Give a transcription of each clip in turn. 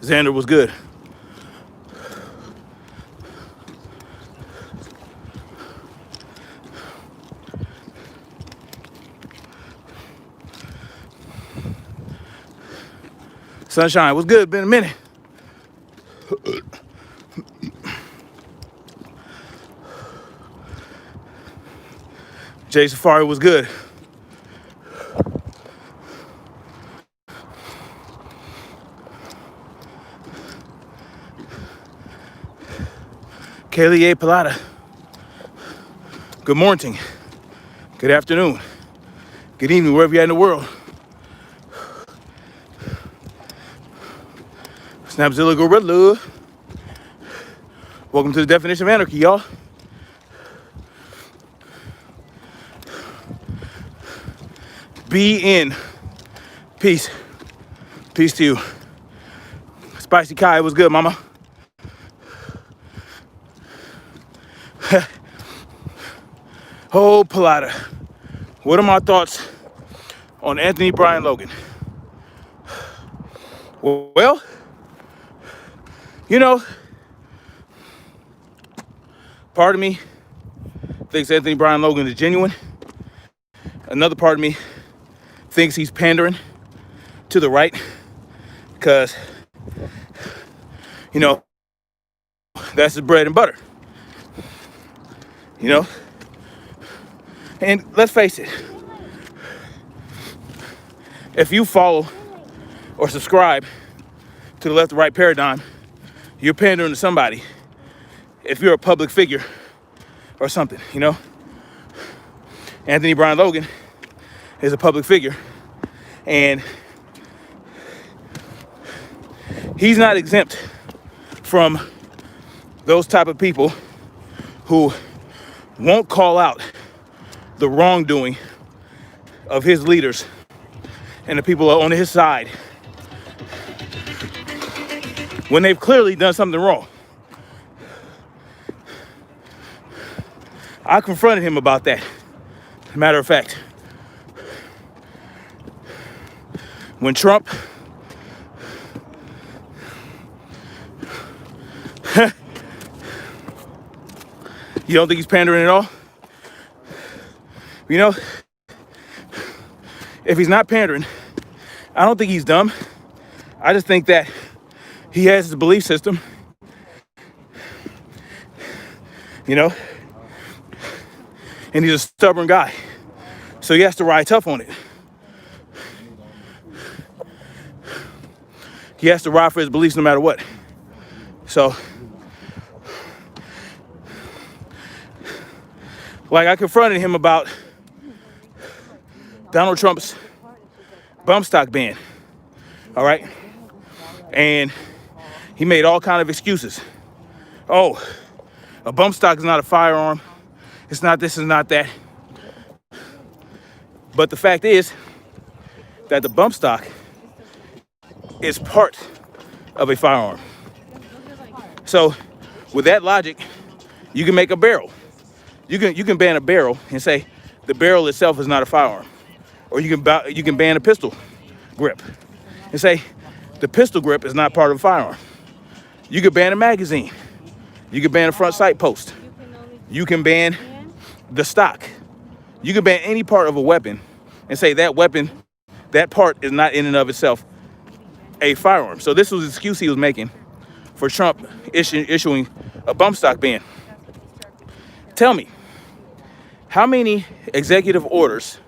Xander was good. Sunshine was good. Been a minute. Jay Safari was good. Kaylee A. Pilata. Good morning. Good afternoon. Good evening, wherever you're at in the world. Snapzilla Gorilla. Welcome to the Definition of Anarchy, y'all. Be in. Peace. Peace to you. Spicy Kai was good, mama. Oh, Pilata. What are my thoughts on Anthony Brian Logan? Well, you know, part of me thinks Anthony Brian Logan is genuine. Another part of me thinks he's pandering to the right because, you know, that's his bread and butter. You know? And let's face it, if you follow or subscribe to the left to right paradigm, you're pandering to somebody if you're a public figure or something, you know? Anthony Brian Logan is a public figure, and he's not exempt from those type of people who won't call out the wrongdoing of his leaders and the people on his side when they've clearly done something wrong. I confronted him about that. Matter of fact, when Trump you don't think he's pandering at all? You know, if he's not pandering, I don't think he's dumb. I just think that he has his belief system, you know, and he's a stubborn guy. So he has to ride tough on it. He has to ride for his beliefs no matter what. So, like, I confronted him about Donald Trump's bump stock ban, all right? And he made all kind of excuses. Oh, a bump stock is not a firearm. It's not this, it's not that. But the fact is that the bump stock is part of a firearm. So with that logic, you can make a barrel. You can ban a barrel and say the barrel itself is not a firearm. Or you can ban a pistol grip and say the pistol grip is not part of a firearm. You can ban a magazine. You can ban a front sight post. You can ban the stock. You can ban any part of a weapon and say that weapon, that part is not in and of itself a firearm. So this was the excuse he was making for Trump issuing a bump stock ban. Tell me, how many executive orders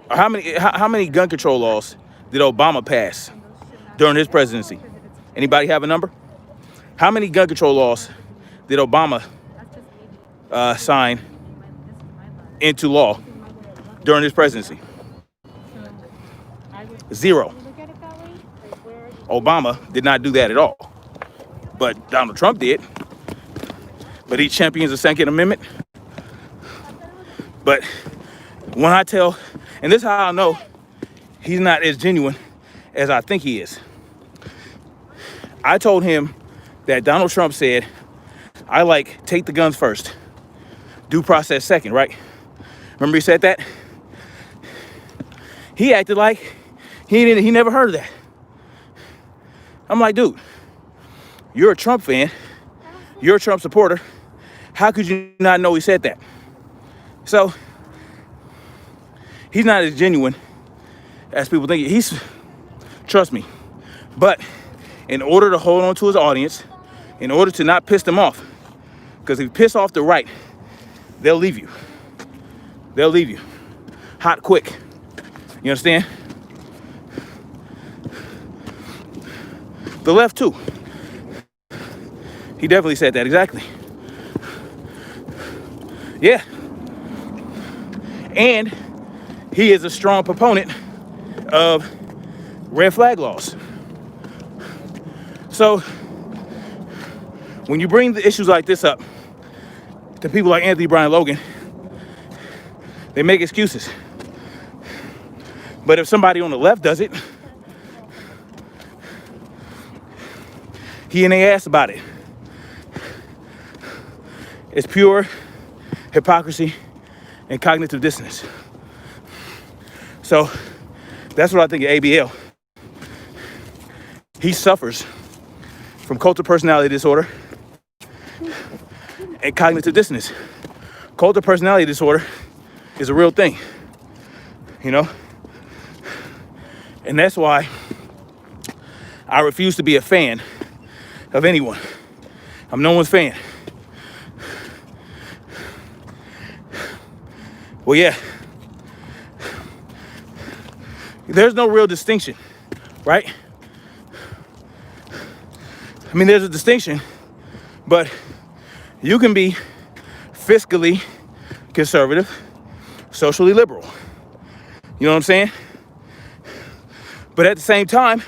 or how many gun control laws did Obama pass during his presidency? Anybody have a number? How many gun control laws did Obama sign into law during his presidency? 0. Obama did not do that at all. But Donald Trump did. But he champions the Second Amendment. But when I tell, and this is how I know he's not as genuine as I think he is. I told him that Donald Trump said, I like take the guns first, due process second, right? Remember he said that? He acted like he never heard of that. I'm like, dude, you're a Trump fan. You're a Trump supporter. How could you not know he said that? So he's not as genuine as people think. Trust me. But in order to hold on to his audience, in order to not piss them off, because if you piss off the right, they'll leave you. They'll leave you hot quick. You understand? The left too. He definitely said that, exactly. Yeah. And he is a strong proponent of red flag laws. So when you bring the issues like this up to people like Anthony Brian Logan, they make excuses. But if somebody on the left does it, he and they asked about it. It's pure hypocrisy and cognitive dissonance. So that's what I think of ABL. He suffers from cult of personality disorder and cognitive dissonance. Cult of personality disorder is a real thing, you know? And that's why I refuse to be a fan of anyone. I'm no one's fan. Well, yeah. There's no real distinction, right? I mean, there's a distinction, but you can be fiscally conservative, socially liberal. You know what I'm saying? But at the same time,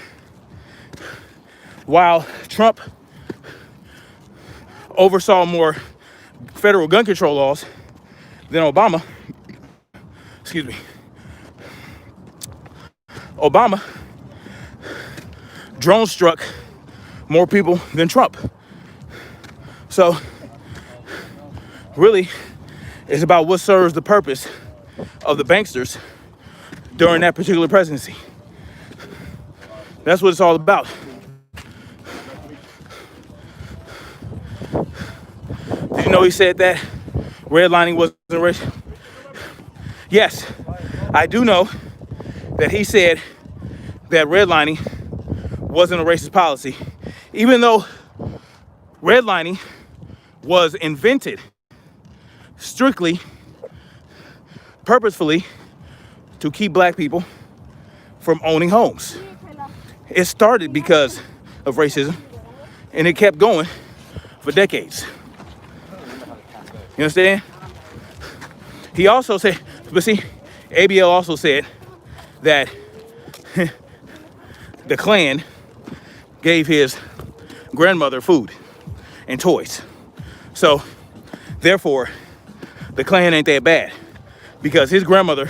while Trump oversaw more federal gun control laws than Obama, Obama drone struck more people than Trump. So really, it's about what serves the purpose of the banksters during that particular presidency. That's what it's all about. Did you know he said that redlining wasn't racist? Yes, I do know that he said that redlining wasn't a racist policy, even though redlining was invented strictly, purposefully, to keep black people from owning homes. It started because of racism, and it kept going for decades. You understand? He also said, but see, ABL also said that the Klan gave his grandmother food and toys. So, therefore, the Klan ain't that bad because his grandmother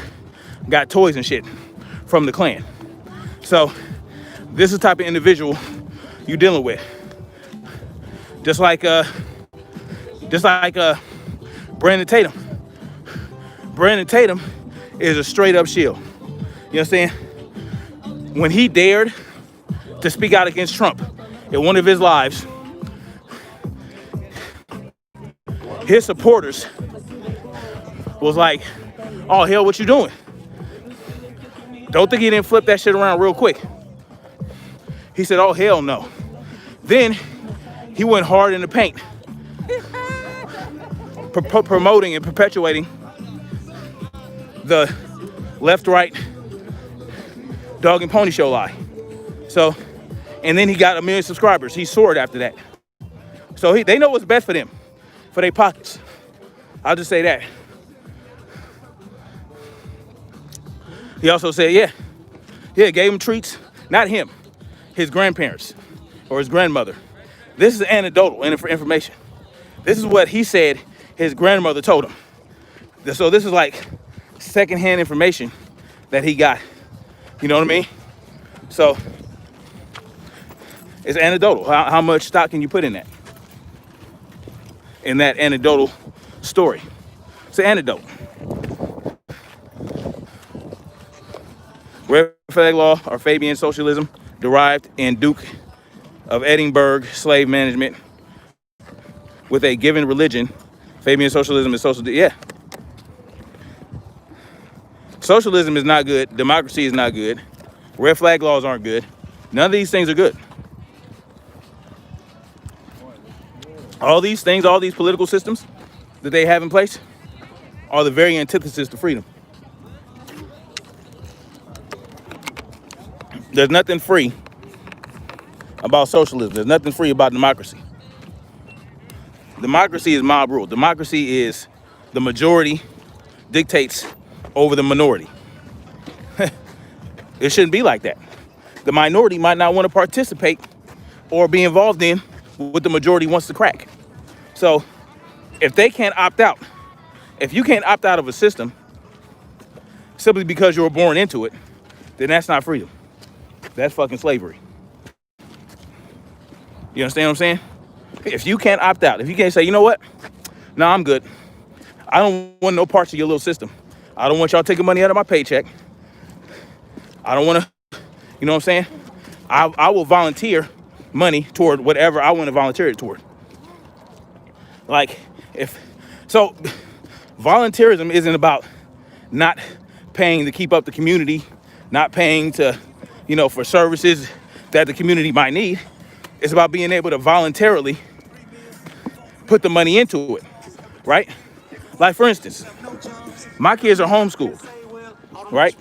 got toys and shit from the Klan. So, this is the type of individual you're dealing with. Just like Brandon Tatum. Brandon Tatum is a straight up shield. You understand? When he dared to speak out against Trump in one of his lives, his supporters was like, oh, hell, what you doing? Don't think he didn't flip that shit around real quick. He said, oh, hell no. Then he went hard in the paint, promoting and perpetuating the left-right dog and pony show lie. So, and then he got 1 million subscribers. He soared after that. So they know what's best for them, for their pockets. I'll just say that. He also said, yeah, gave him treats. Not him, his grandparents or his grandmother. This is anecdotal information. This is what he said his grandmother told him. So this is like secondhand information that he got. You know what I mean? So it's anecdotal. How much stock can you put in that? In that anecdotal story. It's an anecdote. Red flag law or Fabian socialism derived in Duke of Edinburgh slave management with a given religion. Fabian socialism is social. Yeah. Socialism is not good. Democracy is not good. Red flag laws aren't good. None of these things are good. All these things, all these political systems that they have in place are the very antithesis to freedom. There's nothing free about socialism. There's nothing free about democracy. Democracy is mob rule. Democracy is the majority dictates over the minority. It shouldn't be like that. The minority might not want to participate or be involved in what the majority wants to crack. So if they can't opt out, if you can't opt out of a system simply because you were born into it, then that's not freedom. That's fucking slavery. You understand what I'm saying? If you can't opt out, if you can't say, you know what? No, I'm good. I don't want no parts of your little system. I don't want y'all taking money out of my paycheck. I don't want to, you know what I'm saying? I will volunteer money toward whatever I want to volunteer it toward. Like, so volunteerism isn't about not paying to keep up the community, not paying to, for services that the community might need. It's about being able to voluntarily put the money into it, right? Like, for instance, my kids are homeschooled, right?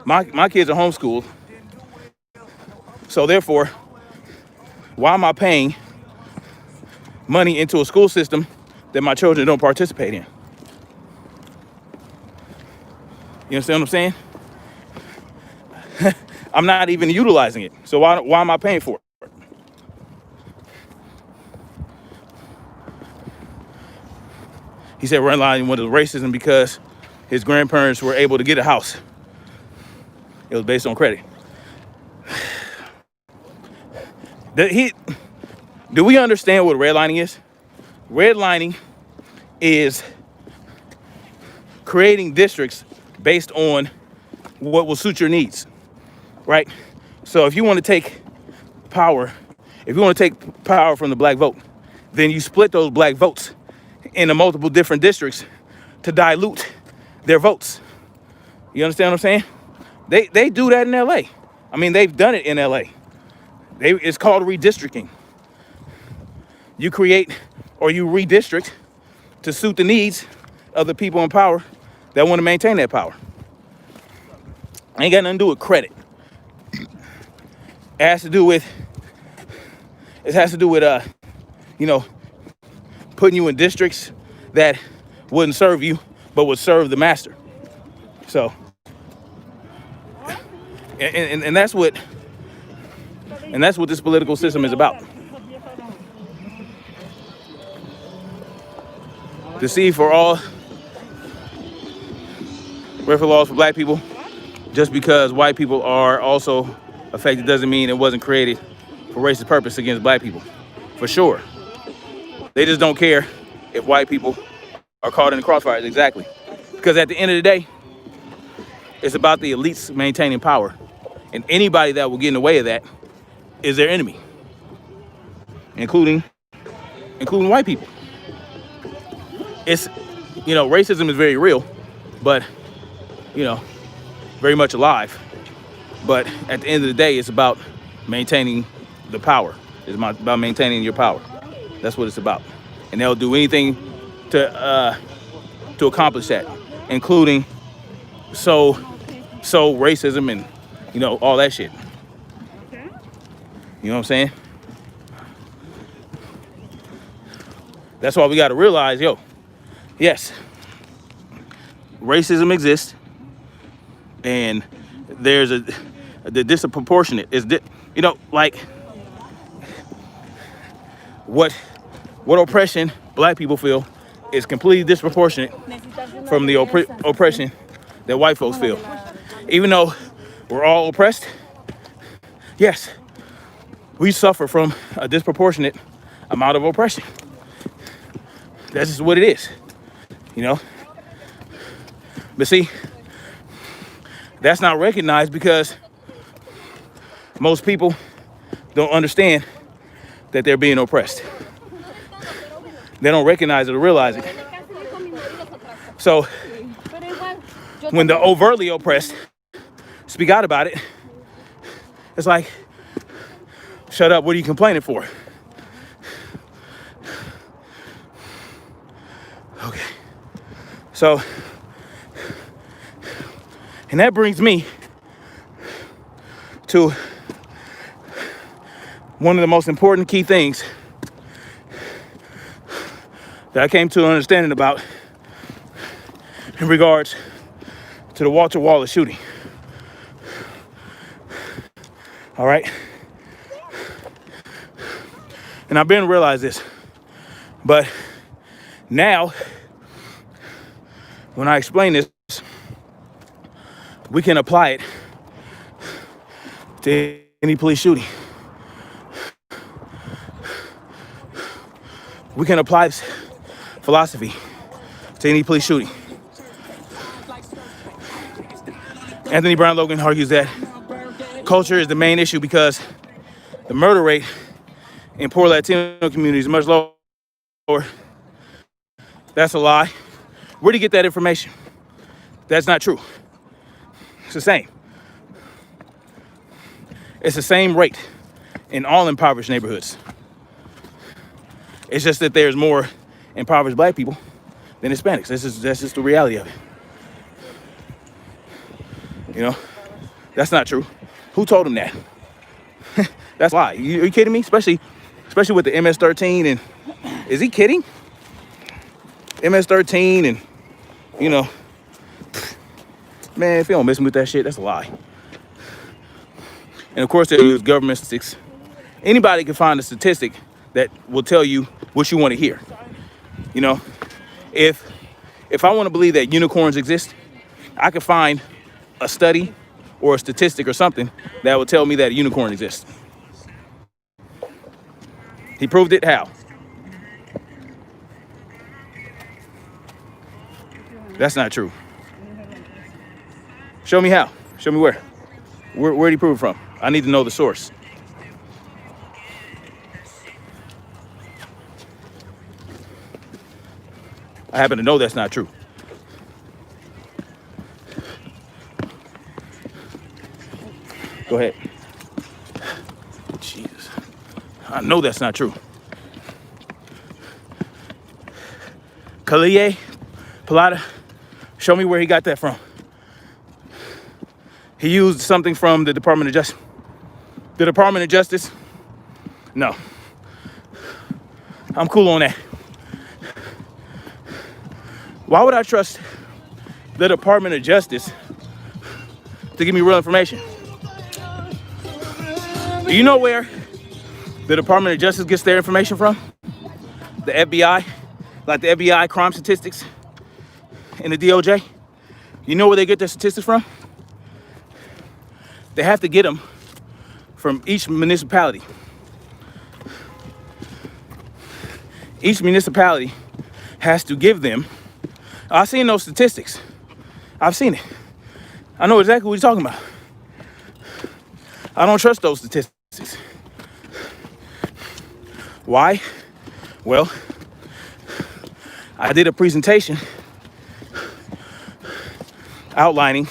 My kids are homeschooled. So therefore, why am I paying money into a school system that my children don't participate in? You understand what I'm saying? I'm not even utilizing it. So why am I paying for it? He said redlining was racism because his grandparents were able to get a house. It was based on credit. Do we understand what redlining is? Redlining is creating districts based on what will suit your needs, right? So if you want to take power, from the black vote, then you split those black votes into multiple different districts to dilute their votes. You understand what I'm saying? They do that in LA. I mean, they've done it in LA. It's called redistricting. You create or you redistrict to suit the needs of the people in power that want to maintain that power. Ain't got nothing to do with credit. It has to do with putting you in districts that wouldn't serve you, but would serve the master. So, and that's what this political system is about. To see for all welfare laws for black people, just because white people are also affected doesn't mean it wasn't created for racist purpose against black people. For sure. They just don't care if white people are caught in the crossfires. Exactly. Because at the end of the day, it's about the elites maintaining power. And anybody that will get in the way of that is their enemy. Including white people. It's, racism is very real, but, very much alive. But at the end of the day, it's about maintaining the power. It's about maintaining your power. That's what it's about. And they'll do anything to accomplish that, including so racism and, all that shit. You know what I'm saying? That's why we got to realize, yes, racism exists, and there's the disproportionate is, what oppression black people feel is completely disproportionate from the oppression that white folks feel. Even though we're all oppressed, yes, we suffer from a disproportionate amount of oppression. That's just what it is, But see, that's not recognized because most people don't understand that they're being oppressed. They don't recognize it or realize it. So when the overtly oppressed speak out about it, it's like, shut up, what are you complaining for? Okay. So, and that brings me to one of the most important key things that I came to an understanding about in regards to the Walter Wallace shooting. All right. And I've been to realize this, but now when I explain this, we can apply it to any police shooting. We can apply this philosophy to any police shooting. Anthony Brown Logan argues that culture is the main issue because the murder rate in poor Latino communities is much lower. That's a lie. Where do you get that information? That's not true. It's the same. It's the same rate in all impoverished neighborhoods. It's just that there's more impoverished black people than Hispanics. That's just the reality of it. You know, that's not true. Who told them that? That's a lie. Are you kidding me? Especially with the MS-13 and, is he kidding? MS-13 and, you know, man, if you don't miss me with that shit, that's a lie. And of course, there's government statistics. Anybody can find a statistic that will tell you what you want to hear. You know, if I want to believe that unicorns exist, I can find a study or a statistic or something that will tell me that a unicorn exists. He proved it how? That's not true. Show me how. Show me where. Where did he prove it from? I need to know the source. I happen to know that's not true. Go ahead. Jesus. I know that's not true. Kalie Palada, show me where he got that from. He used something from the Department of Justice. The Department of Justice? No. I'm cool on that. Why would I trust the Department of Justice to give me real information? Do you know where the Department of Justice gets their information from? The FBI, like the FBI crime statistics and the DOJ. You know where they get their statistics from? They have to get them from each municipality. Each municipality has to give them. I've seen those statistics. I've seen it. I know exactly what you're talking about. I don't trust those statistics. Why? Well, I did a presentation outlining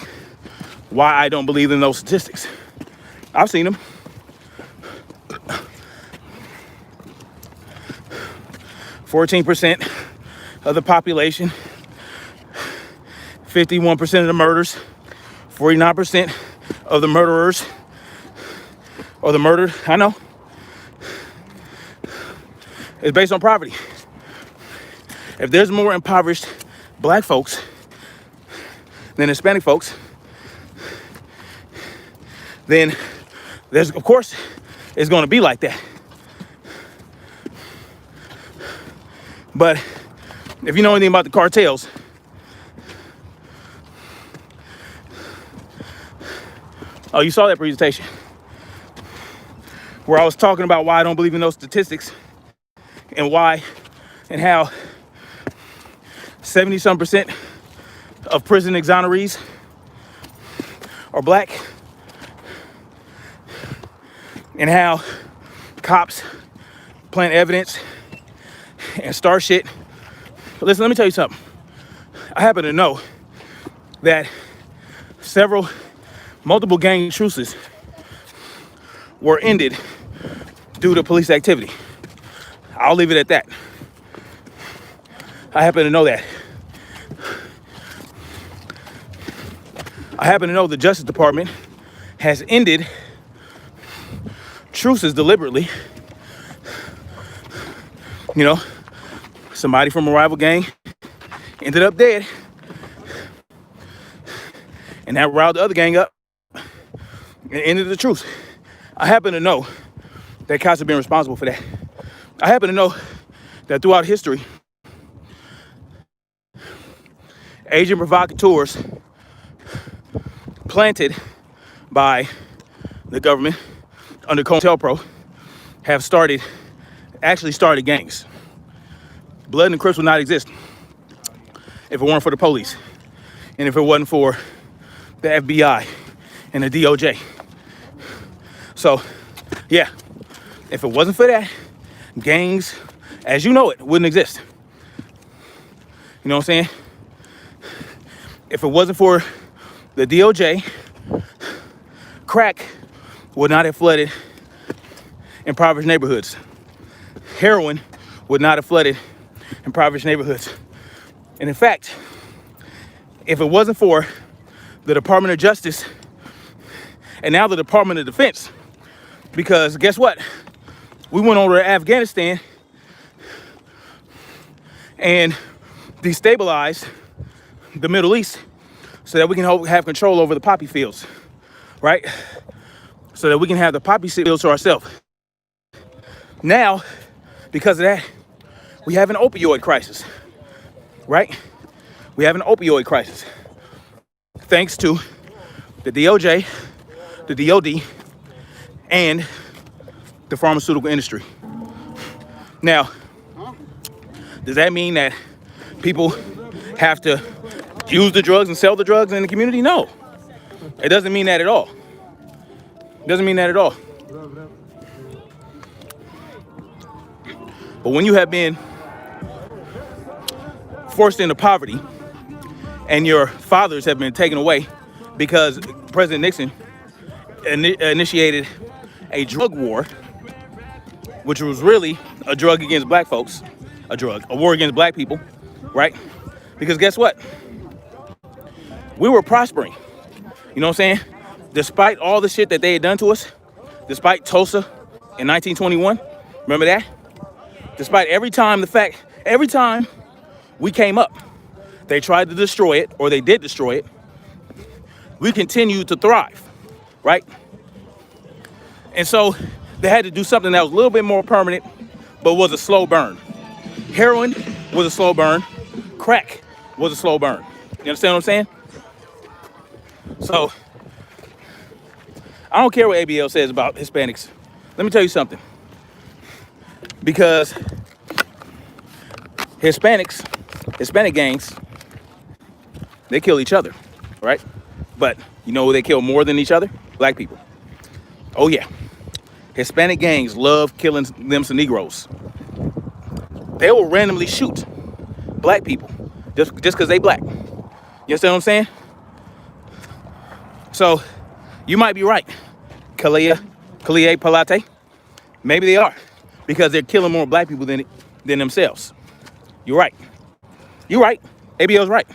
why I don't believe in those statistics. I've seen them. %14 of the population, 51% of the murders, 49% of the murderers, or the murdered, I know. It's based on poverty. If there's more impoverished black folks than Hispanic folks, then there's, of course, it's going to be like that. But if you know anything about the cartels, oh, you saw that presentation where I was talking about why I don't believe in those statistics and why and how 70-some% of prison exonerees are black, and how cops plant evidence and start shit. But listen, let me tell you something. I happen to know that multiple gang truces were ended due to police activity. I'll leave it at that. I happen to know that. I happen to know the Justice Department has ended truces deliberately. You know, somebody from a rival gang ended up dead, and that riled the other gang up and ended the truce. I happen to know that cops have been responsible for that. I happen to know that throughout history, agent provocateurs planted by the government under COINTELPRO have actually started gangs. Blood and Crips would not exist if it weren't for the police, and if it wasn't for the FBI and the DOJ. So, yeah, if it wasn't for that, gangs, as you know it, wouldn't exist. You know what I'm saying? If it wasn't for the DOJ, crack would not have flooded impoverished neighborhoods. Heroin would not have flooded impoverished neighborhoods. And in fact, if it wasn't for the Department of Justice and now the Department of Defense, because guess what? We went over to Afghanistan and destabilized the Middle East so that we can have control over the poppy fields, right? So that we can have the poppy fields to ourselves. Now, because of that, we have an opioid crisis, right? We have an opioid crisis. Thanks to the DOJ, the DOD, and the pharmaceutical industry. Now, does that mean that people have to use the drugs and sell the drugs in the community? No. It doesn't mean that at all. It doesn't mean that at all. But when you have been forced into poverty and your fathers have been taken away because President Nixon initiated a drug war, which was really a drug against black folks, a war against black people, right? Because guess what? We were prospering. You know what I'm saying? Despite all the shit that they had done to us, despite Tulsa in 1921, remember that? Despite every time we came up, they tried to destroy it, or they did destroy it, we continued to thrive, right? And so they had to do something that was a little bit more permanent, but was a slow burn. Heroin was a slow burn. Crack was a slow burn. You understand what I'm saying? So I don't care what ABL says about Hispanics. Let me tell you something. Because Hispanic gangs, they kill each other, right? But you know who they kill more than each other? Black people. Oh yeah. Hispanic gangs love killing them some Negroes. They will randomly shoot black people just because they black. You understand what I'm saying? So you might be right, Kalia Palate. Maybe they are, because they're killing more black people than themselves. You're right. You're right. ABL's right.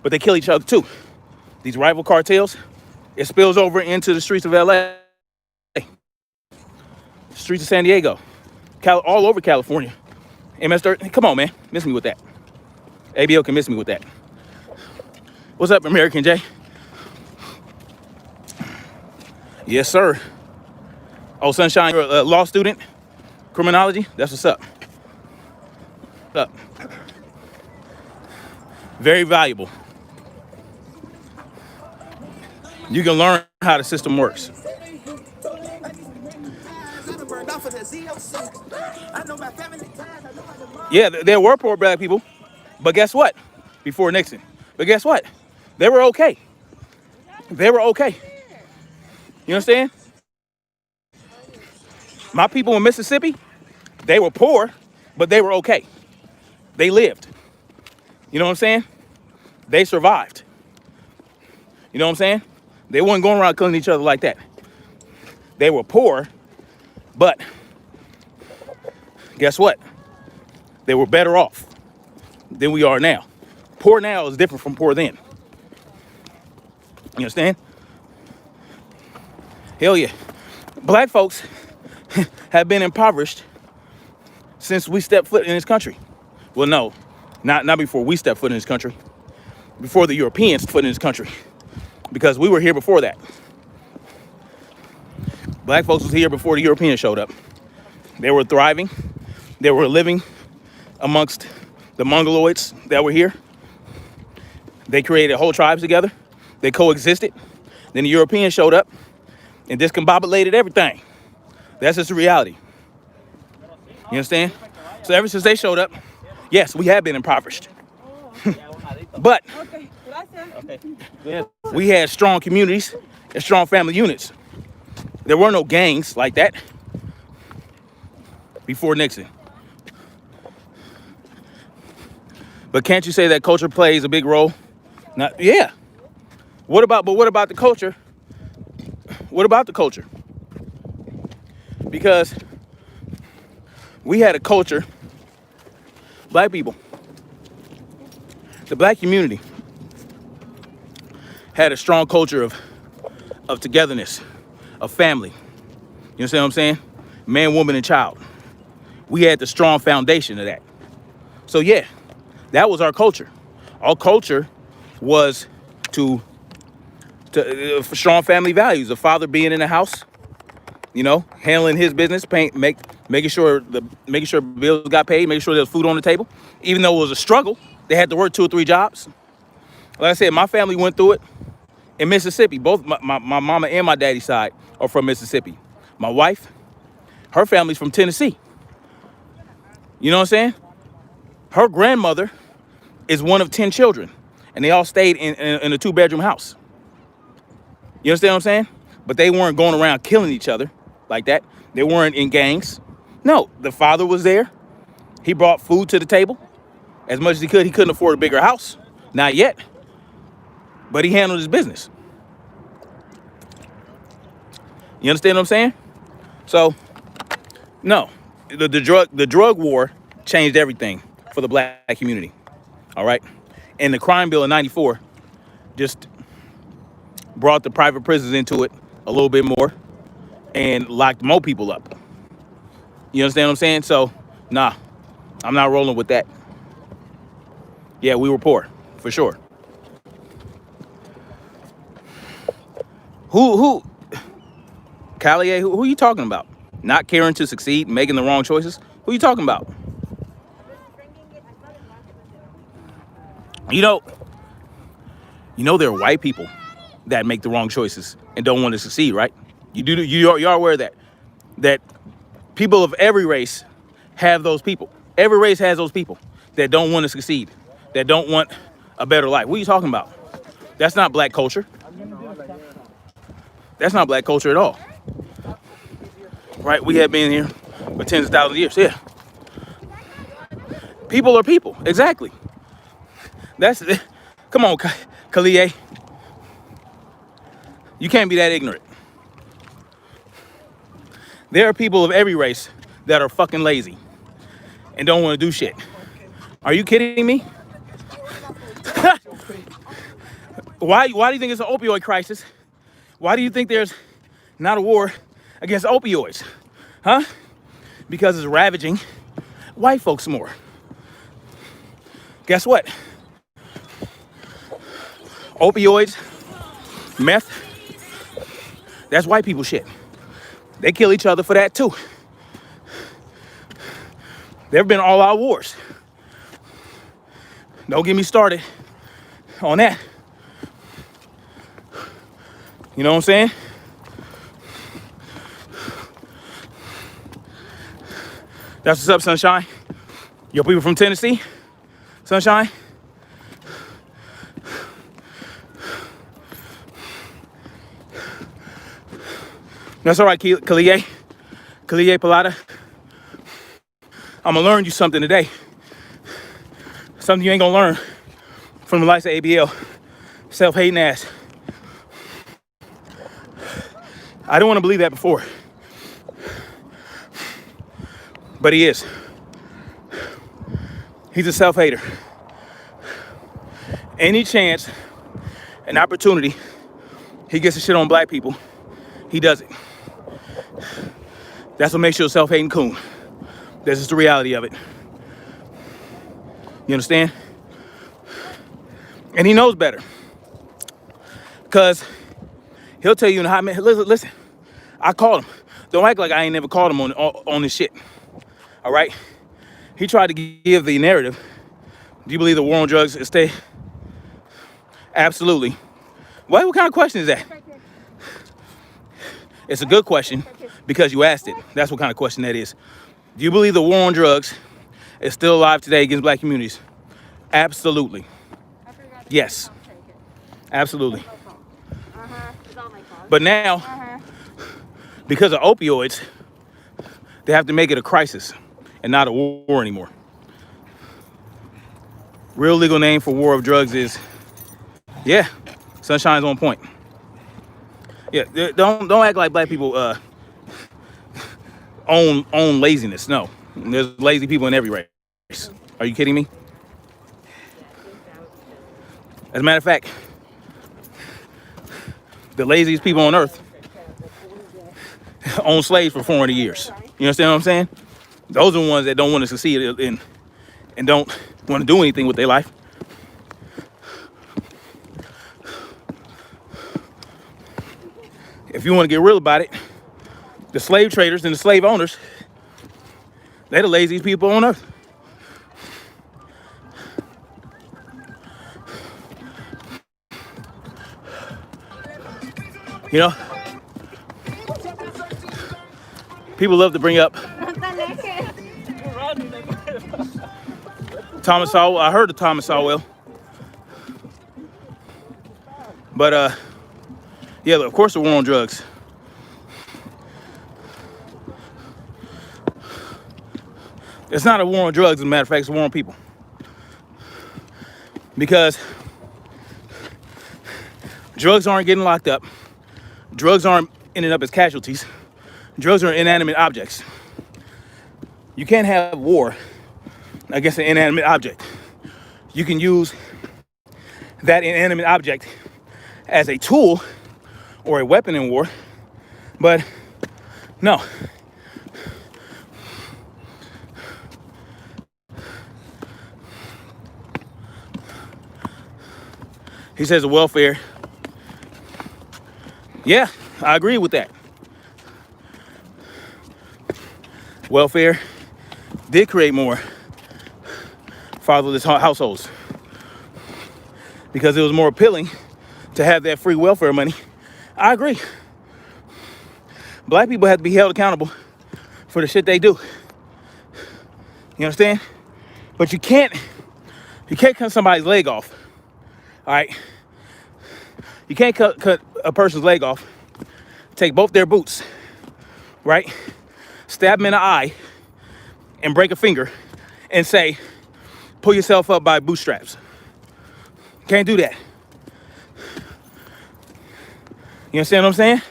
But they kill each other too. These rival cartels, it spills over into the streets of LA, streets of San Diego, all over California. MS-13, come on, man. Miss me with that. ABL can miss me with that. What's up, American J? Yes, sir. Oh, Sunshine, you're a law student? Criminology? That's what's up. What's up? Very valuable. You can learn how the system works. Yeah, there were poor black people, but guess what? Before Nixon. But guess what? They were okay. They were okay. You understand? My people in Mississippi, They were poor, but they were okay. They lived. You know what I'm saying? They survived. You know what I'm saying? They weren't going around killing each other like that. They were poor, but guess what? They were better off than we are now. Poor now is different from poor then. You understand? Hell yeah. Black folks have been impoverished since we stepped foot in this country. Well, no, not before we stepped foot in this country. Before the Europeans foot in this country. Because we were here before that. Black folks was here before the Europeans showed up. They were thriving. They were living amongst the Mongoloids that were here. They created whole tribes together. They coexisted. Then the Europeans showed up and discombobulated everything. That's just the reality. You understand? So ever since they showed up, yes, we have been impoverished. But we had strong communities and strong family units. There were no gangs like that before Nixon. But can't you say that culture plays a big role? Yeah. What about the culture? What about the culture? Because we had a culture, black people, the black community had a strong culture of togetherness, of family. You understand what I'm saying? Man, woman, and child. We had the strong foundation of that. So yeah, that was our culture. Our culture was to strong family values. The father being in the house, you know, handling his business, making sure bills got paid, making sure there was food on the table. Even though it was a struggle, they had to work 2 or 3 jobs. Like I said, my family went through it in Mississippi. Both my mama and my daddy's side are from Mississippi. My wife, her family's from Tennessee. You know what I'm saying? Her grandmother is one of 10 children, and they all stayed in a 2-bedroom house. You understand what I'm saying? But they weren't going around killing each other like that. They weren't in gangs. No, the father was there. He brought food to the table as much as he could. He couldn't afford a bigger house. Not yet. But he handled his business. You understand what I'm saying? So, no. The drug war changed everything for the black community. All right? And the crime bill in 94 just brought the private prisons into it a little bit more and locked more people up. You understand what I'm saying? So, nah, I'm not rolling with that. Yeah, we were poor, for sure. Callier, who are you talking about? Not caring to succeed, making the wrong choices? Who are you talking about? You know there are white people that make the wrong choices and don't want to succeed, right? You're aware of that people of every race have those people. Every race has those people that don't want to succeed, that don't want a better life. What are you talking about? That's not black culture. That's not black culture at all. Right? We have been here for tens of thousands of years. Yeah. People are people. Exactly. Come on, Kalie. You can't be that ignorant. There are people of every race that are fucking lazy and don't want to do shit. Are you kidding me? Why do you think it's an opioid crisis? Why do you think there's not a war against opioids? Huh? Because it's ravaging white folks more. Guess what? Opioids, meth, that's white people shit. They kill each other for that too. There have been all-out wars. Don't get me started on that. You know what I'm saying? That's what's up, Sunshine. Yo, people from Tennessee? Sunshine? That's all right, Kalie Palata. I'm gonna learn you something today. Something you ain't gonna learn from the likes of ABL. Self-hating ass. I didn't want to believe that before. But he is. He's a self-hater. Any chance, an opportunity, he gets to shit on black people, he does it. That's what makes you a self-hating coon. That's just the reality of it. You understand? And he knows better. Because he'll tell you in a hot minute, listen, I called him. Don't act like I ain't never called him on this shit. All right? He tried to give the narrative. Do you believe the war on drugs is stay? Absolutely. What kind of question is that? It's a good question because you asked it. That's what kind of question that is. Do you believe the war on drugs is still alive today against black communities? Absolutely. Yes. Absolutely. But now, because of opioids, they have to make it a crisis and not a war anymore. Real legal name for war of drugs is, yeah, Sunshine's on point. Yeah, don't act like black people own laziness. No, there's lazy people in every race. Are you kidding me? As a matter of fact, the laziest people on earth own slaves for 400 years. You understand what I'm saying? Those are the ones that don't want to succeed and don't want to do anything with their life. If you want to get real about it, the slave traders and the slave owners, they're the laziest people on earth. You know, people love to bring up Thomas Sowell. I heard of Thomas Sowell. But, yeah, of course the war on drugs. It's not a war on drugs, as a matter of fact, it's a war on people. Because drugs aren't getting locked up. Drugs aren't ending up as casualties. Drugs are inanimate objects. You can't have war against an inanimate object. You can use that inanimate object as a tool or a weapon in war, but no. He says the welfare. Yeah, I agree with that. Welfare did create more fatherless households because it was more appealing to have that free welfare money. I agree. Black people have to be held accountable for the shit they do. You understand? But you can't cut somebody's leg off. All right? You can't cut a person's leg off, take both their boots, right? Stab them in the eye and break a finger and say, pull yourself up by bootstraps. Can't do that. You understand what I'm saying?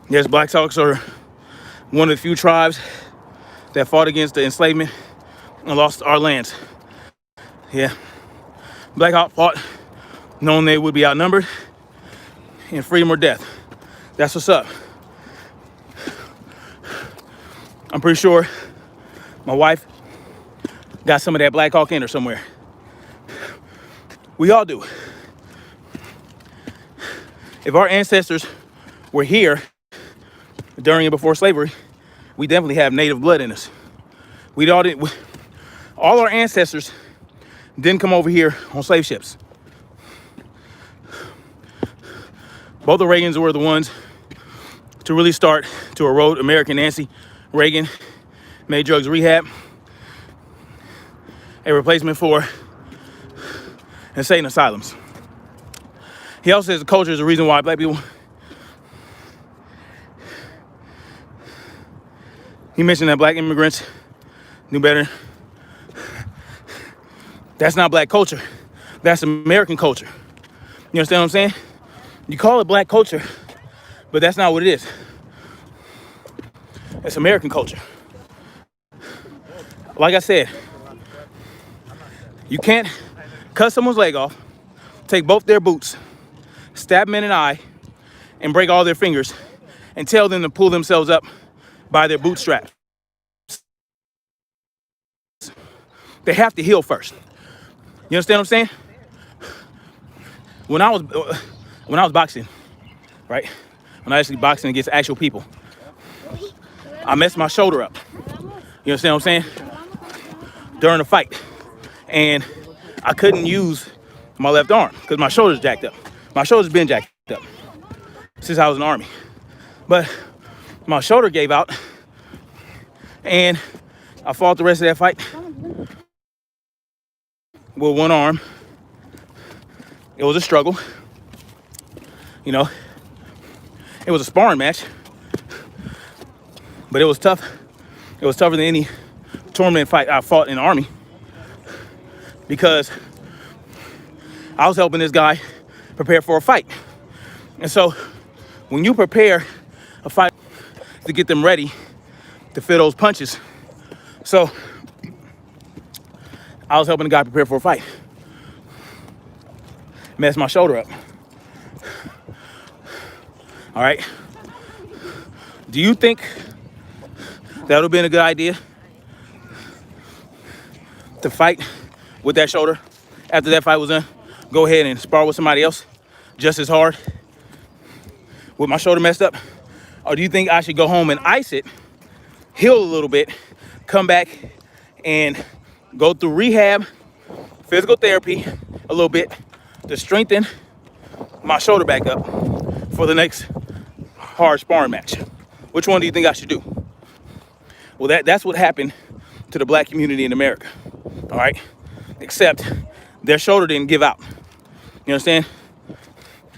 Yes, Black Hawks are one of the few tribes that fought against the enslavement and lost our lands. Yeah. Black Hawk fought knowing they would be outnumbered in freedom or death. That's what's up. I'm pretty sure my wife got some of that Black Hawk in her somewhere. We all do. If our ancestors were here during and before slavery, we definitely have native blood in us. All our ancestors didn't come over here on slave ships. Both the Reagans were the ones to really start to erode American Nancy Reagan, made drugs rehab a replacement for insane asylums. He also says the culture is the reason why black people. He mentioned that black immigrants knew better. That's not black culture. That's American culture. You understand what I'm saying? You call it black culture, but that's not what it is. It's American culture. Like I said, you can't cut someone's leg off, take both their boots, stab them in an eye, and break all their fingers, and tell them to pull themselves up by their bootstraps. They have to heal first. You understand what I'm saying? When I was boxing, right? When I actually boxing against actual people, I messed my shoulder up. You understand what I'm saying? During a fight. And I couldn't use my left arm because my shoulder's jacked up. My shoulder's been jacked up since I was in the Army. But my shoulder gave out and I fought the rest of that fight with one arm. It was a struggle. You know, it was a sparring match, but it was tough. It was tougher than any tournament fight I fought in the Army because I was helping this guy prepare for a fight. And so when you prepare a fight to get them ready to feel those punches, so I was helping the guy prepare for a fight. Messed my shoulder up. All right. Do you think that would have been a good idea to fight with that shoulder after that fight was done? Go ahead and spar with somebody else just as hard with my shoulder messed up? Or do you think I should go home and ice it, heal a little bit, come back and go through rehab, physical therapy a little bit to strengthen my shoulder back up for the next hard sparring match? Which one do you think I should do? Well, that's what happened to the black community in America, all right? Except their shoulder didn't give out. You understand?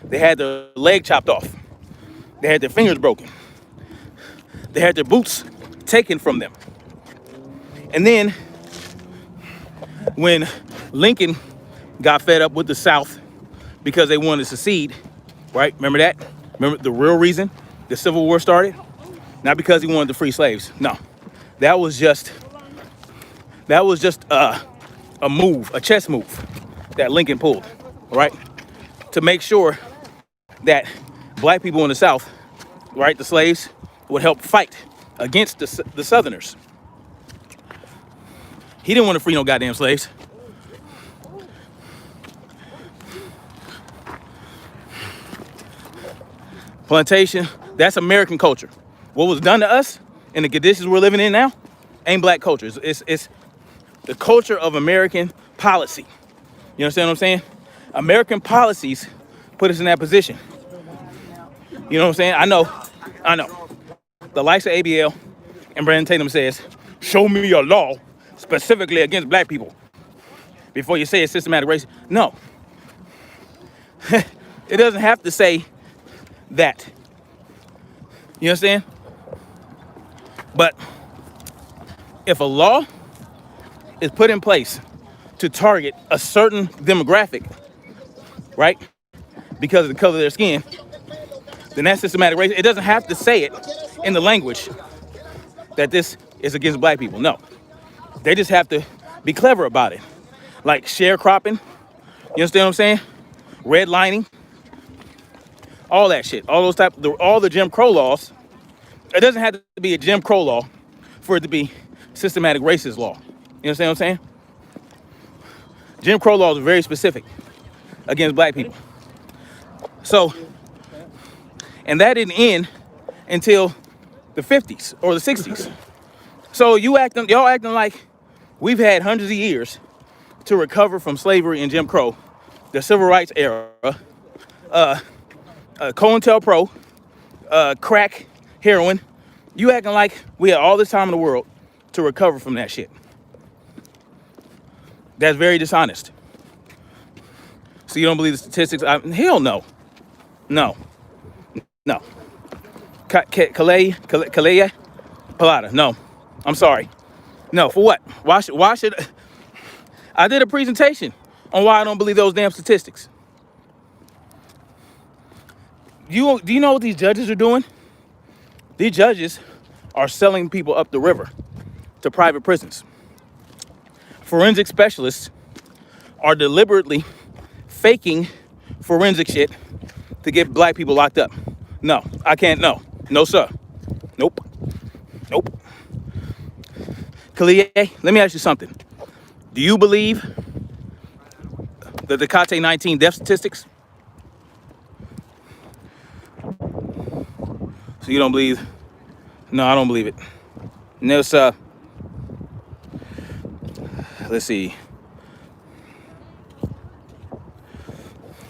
They had their leg chopped off. They had their fingers broken. They had their boots taken from them. And then when Lincoln got fed up with the South because they wanted to secede, right? Remember that? Remember the real reason the Civil War started? Not because he wanted to free slaves. No, that was just a move, a chess move that Lincoln pulled, right? To make sure that black people in the South, right, the slaves, would help fight against the Southerners. He didn't want to free no goddamn slaves. Plantation, that's American culture. What was done to us in the conditions we're living in now ain't black culture. It's the culture of American policy. You understand what I'm saying? American policies put us in that position. You know what I'm saying? I know. The likes of ABL and Brandon Tatum says, show me a law specifically against black people before you say it's systematic racism. No. It doesn't have to say that. You understand? But if a law is put in place to target a certain demographic, right, because of the color of their skin, then that's systematic racism. It doesn't have to say it in the language that this is against black people. No. They just have to be clever about it. Like sharecropping, you understand what I'm saying? Redlining, all that shit. All the Jim Crow laws. It doesn't have to be a Jim Crow law for it to be systematic racist law. You understand what I'm saying? Jim Crow laws are very specific against black people. So, and that didn't end until the 50s or the 60s. So y'all acting like we've had hundreds of years to recover from slavery and Jim Crow, the civil rights era, COINTELPRO, crack, heroin. You acting like we had all this time in the world to recover from that shit. That's very dishonest. So you don't believe the statistics? Hell no. No. No. Calais Palada. No. I'm sorry. No, for what? Why should I did a presentation on why I don't believe those damn statistics. Do you know what these judges are doing? These judges are selling people up the river to private prisons. Forensic specialists are deliberately faking forensic shit to get black people locked up. No, I can't. No, sir. Nope. Kalie, let me ask you something. Do you believe the Tecate 19 death statistics? So you don't believe? No, I don't believe it. No, sir. Let's see.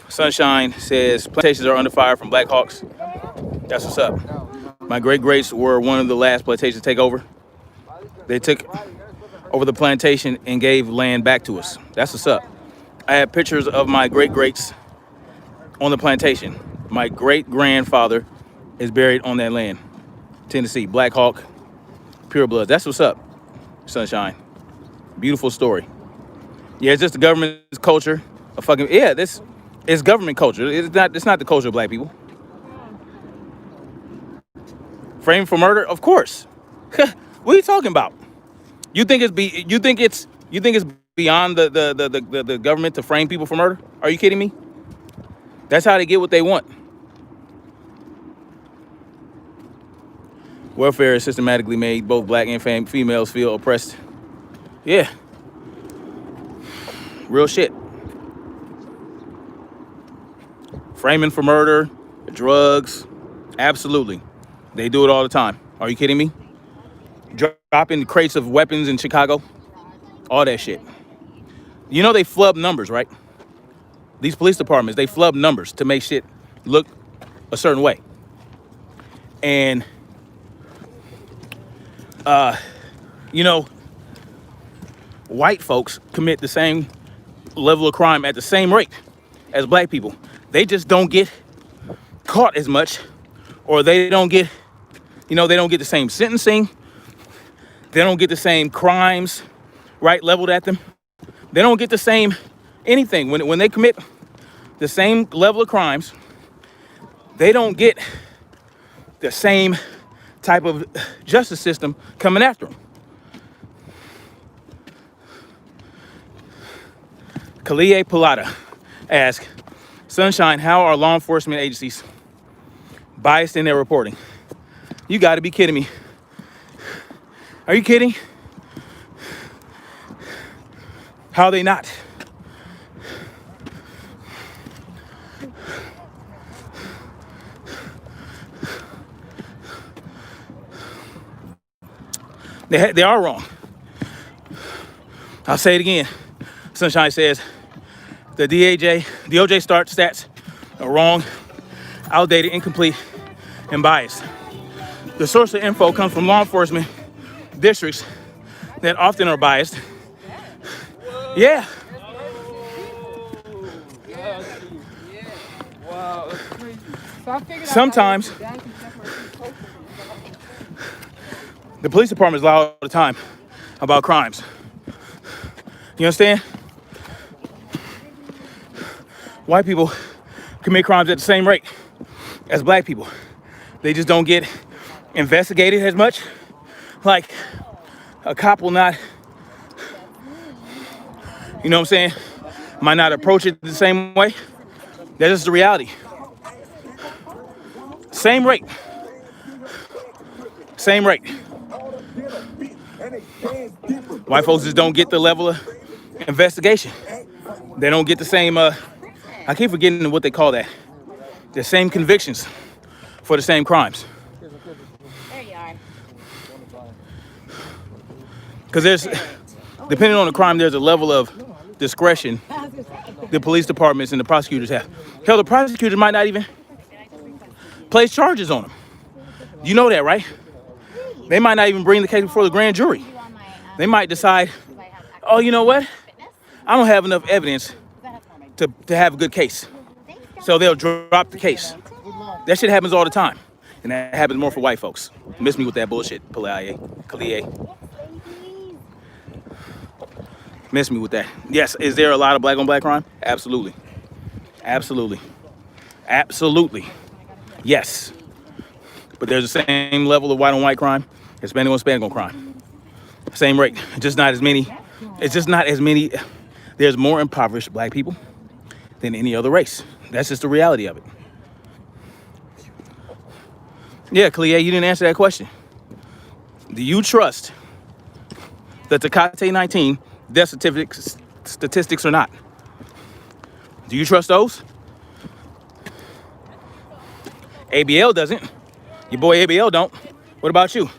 Sunshine says plantations are under fire from Black Hawks. That's what's up. My great-greats were one of the last plantations to take over. They took over the plantation and gave land back to us. That's what's up. I have pictures of my great-greats on the plantation. My great-grandfather is buried on that land. Tennessee, Black Hawk, pure blood. That's what's up, Sunshine. Beautiful story. Yeah, it's just the government's culture. This is government culture. It's not the culture of black people. Framed for murder? Of course. What are you talking about? You think it's beyond the government to frame people for murder? Are you kidding me? That's how they get what they want. Welfare is systematically made both black and females feel oppressed. Yeah. Real shit. Framing for murder, drugs, absolutely. They do it all the time. Are you kidding me? Dropping crates of weapons in Chicago, all that shit. You know they flub numbers, right? These police departments, they flub numbers to make shit look a certain way. And, white folks commit the same level of crime at the same rate as black people. They just don't get caught as much, or they don't get the same sentencing. They don't get the same crimes, right, leveled at them. They don't get the same anything. When they commit the same level of crimes, they don't get the same type of justice system coming after them. Kalie Palada asks, Sunshine, how are law enforcement agencies biased in their reporting? You got to be kidding me. Are you kidding? How are they not? They are wrong. I'll say it again. Sunshine says the DOJ stats are wrong, outdated, incomplete, and biased. The source of info comes from law enforcement districts that often are biased. Yeah. Sometimes the police departments lie all the time about crimes. You understand? White people commit crimes at the same rate as black people. They just don't get investigated as much. Like, a cop will not, you know what I'm saying, might not approach it the same way. That's just the reality. Same rate. White folks just don't get the level of investigation. They don't get the same, I keep forgetting what they call that. The same convictions for the same crimes. There you are. Because depending on the crime, there's a level of discretion the police departments and the prosecutors have. Hell, the prosecutor might not even place charges on them. You know that, right? They might not even bring the case before the grand jury. They might decide, oh, you know what? I don't have enough evidence to have a good case. So they'll drop the case. That shit happens all the time. And that happens more for white folks. Miss me with that bullshit, Kalie. Miss me with that. Yes, is there a lot of black on black crime? Absolutely. Absolutely. Absolutely. Yes. But there's the same level of white on white crime, Hispanic on Hispanic on crime. Same rate. Just not as many. It's just not as many. There's more impoverished black people than any other race. That's just the reality of it. Yeah, Clea, you didn't answer that question. Do you trust the Tecate 19 death statistics or not? Do you trust those? ABL doesn't. Your boy ABL don't. What about you?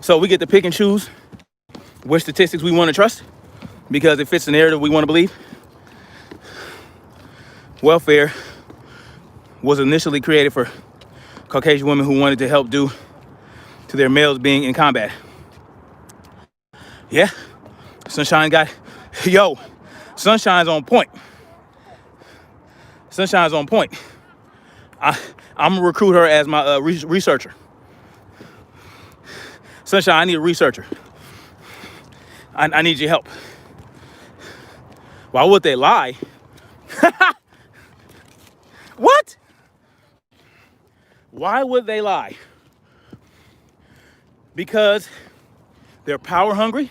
So we get to pick and choose which statistics we want to trust because it fits the narrative we want to believe. Welfare was initially created for Caucasian women who wanted to help due to their males being in combat. Yeah, Sunshine got, Sunshine's on point. Sunshine's on point. I'm gonna recruit her as my researcher. Sunshine, I need a researcher. I need your help. Why would they lie? What? Why would they lie? Because they're power hungry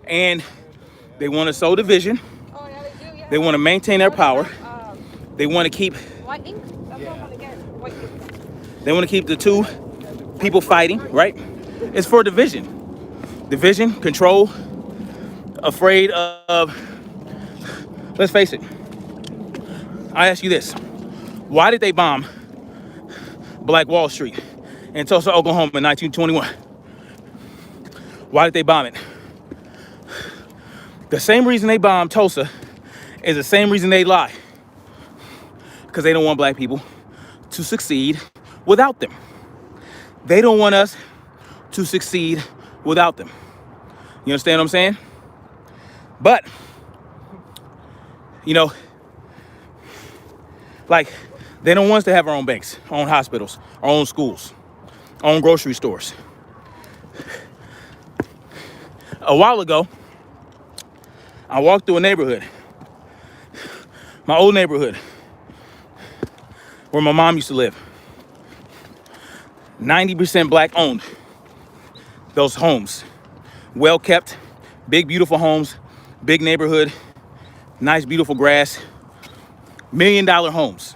and they want to sow division. They want to maintain their power. They want to keep. They want to keep the two people fighting, right? It's for division. Division, control, afraid of. Let's face it. I ask you this. Why did they bomb Black Wall Street in Tulsa, Oklahoma in 1921? Why did they bomb it? The same reason they bombed Tulsa is the same reason they lie. Because they don't want black people to succeed without them. They don't want us to succeed without them. You understand what I'm saying? But, like, they don't want us to have our own banks, our own hospitals, our own schools, our own grocery stores. A while ago, I walked through a neighborhood, my old neighborhood, where my mom used to live. 90% black owned. Those homes, well kept, big, beautiful homes, big neighborhood, nice, beautiful grass, $1 million homes.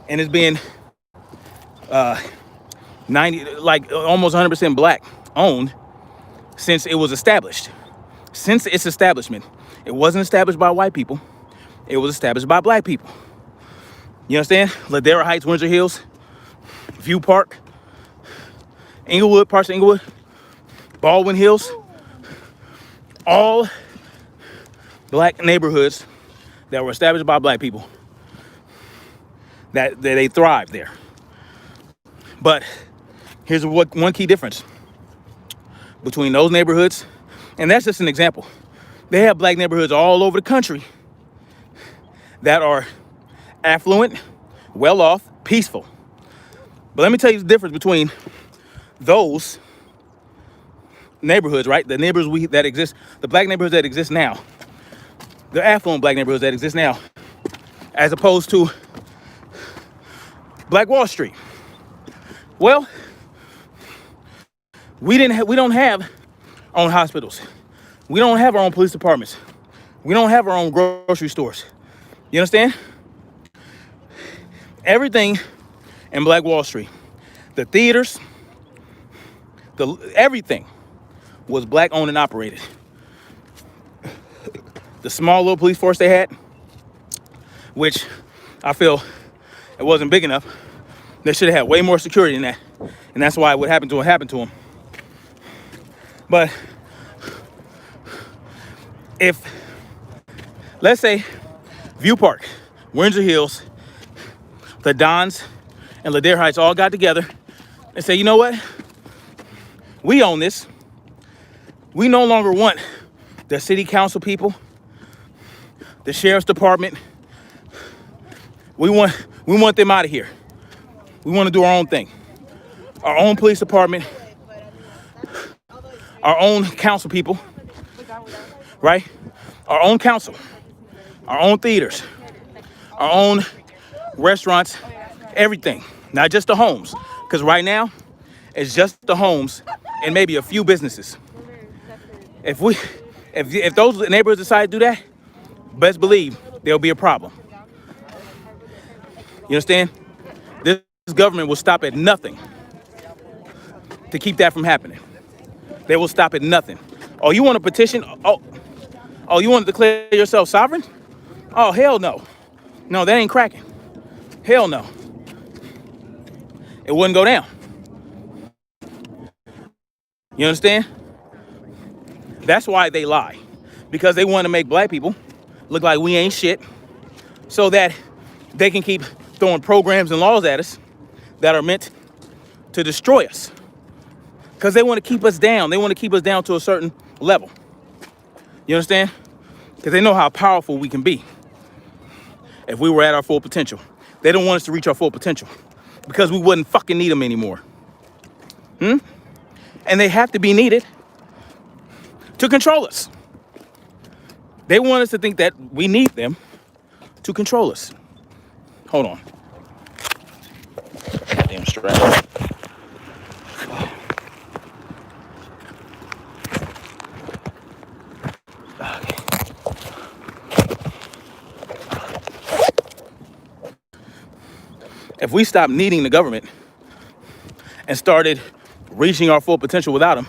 And it's been almost 100% black owned since it was established. Since its establishment, it wasn't established by white people. It was established by black people. You understand? Ladera Heights, Windsor Hills, View Park, Inglewood, parts of Inglewood, Baldwin Hills, all black neighborhoods that were established by black people, that they thrived there. But here's one key difference between those neighborhoods, and that's just an example. They have black neighborhoods all over the country that are affluent, well off, peaceful. But let me tell you the difference between those neighborhoods, right? The neighborhoods that exist, the black neighborhoods that exist now, the affluent black neighborhoods that exist now, as opposed to Black Wall Street. Well, we don't have our own hospitals. We don't have our own police departments. We don't have our own grocery stores. You understand? Everything in Black Wall Street, the theaters, everything was black owned and operated. The small little police force they had, which I feel it wasn't big enough. They should have had way more security than that. And that's why what happened to them. But if, let's say, View Park, Windsor Hills, the Dons, and Ladera Heights all got together and say, you know what? We own this. We no longer want the city council people, the sheriff's department. We want them out of here. We want to do our own thing. Our own police department, our own council people, right? Our own council, our own theaters, our own restaurants, everything, not just the homes. Because right now, it's just the homes and maybe a few businesses. If those neighborhoods decide to do that, best believe there'll be a problem. You understand? This government will stop at nothing to keep that from happening. They will stop at nothing. Oh, you want to petition? Oh, you want to declare yourself sovereign? Oh, hell no. No, that ain't cracking. Hell no. It wouldn't go down. You understand? That's why they lie. Because they want to make black people look like we ain't shit so that they can keep throwing programs and laws at us that are meant to destroy us. Because they want to keep us down. They want to keep us down to a certain level. You understand? Because they know how powerful we can be if we were at our full potential. They don't want us to reach our full potential because we wouldn't fucking need them anymore. And they have to be needed to control us. They want us to think that we need them to control us. Hold on. Damn strap. If we stopped needing the government and started reaching our full potential without them,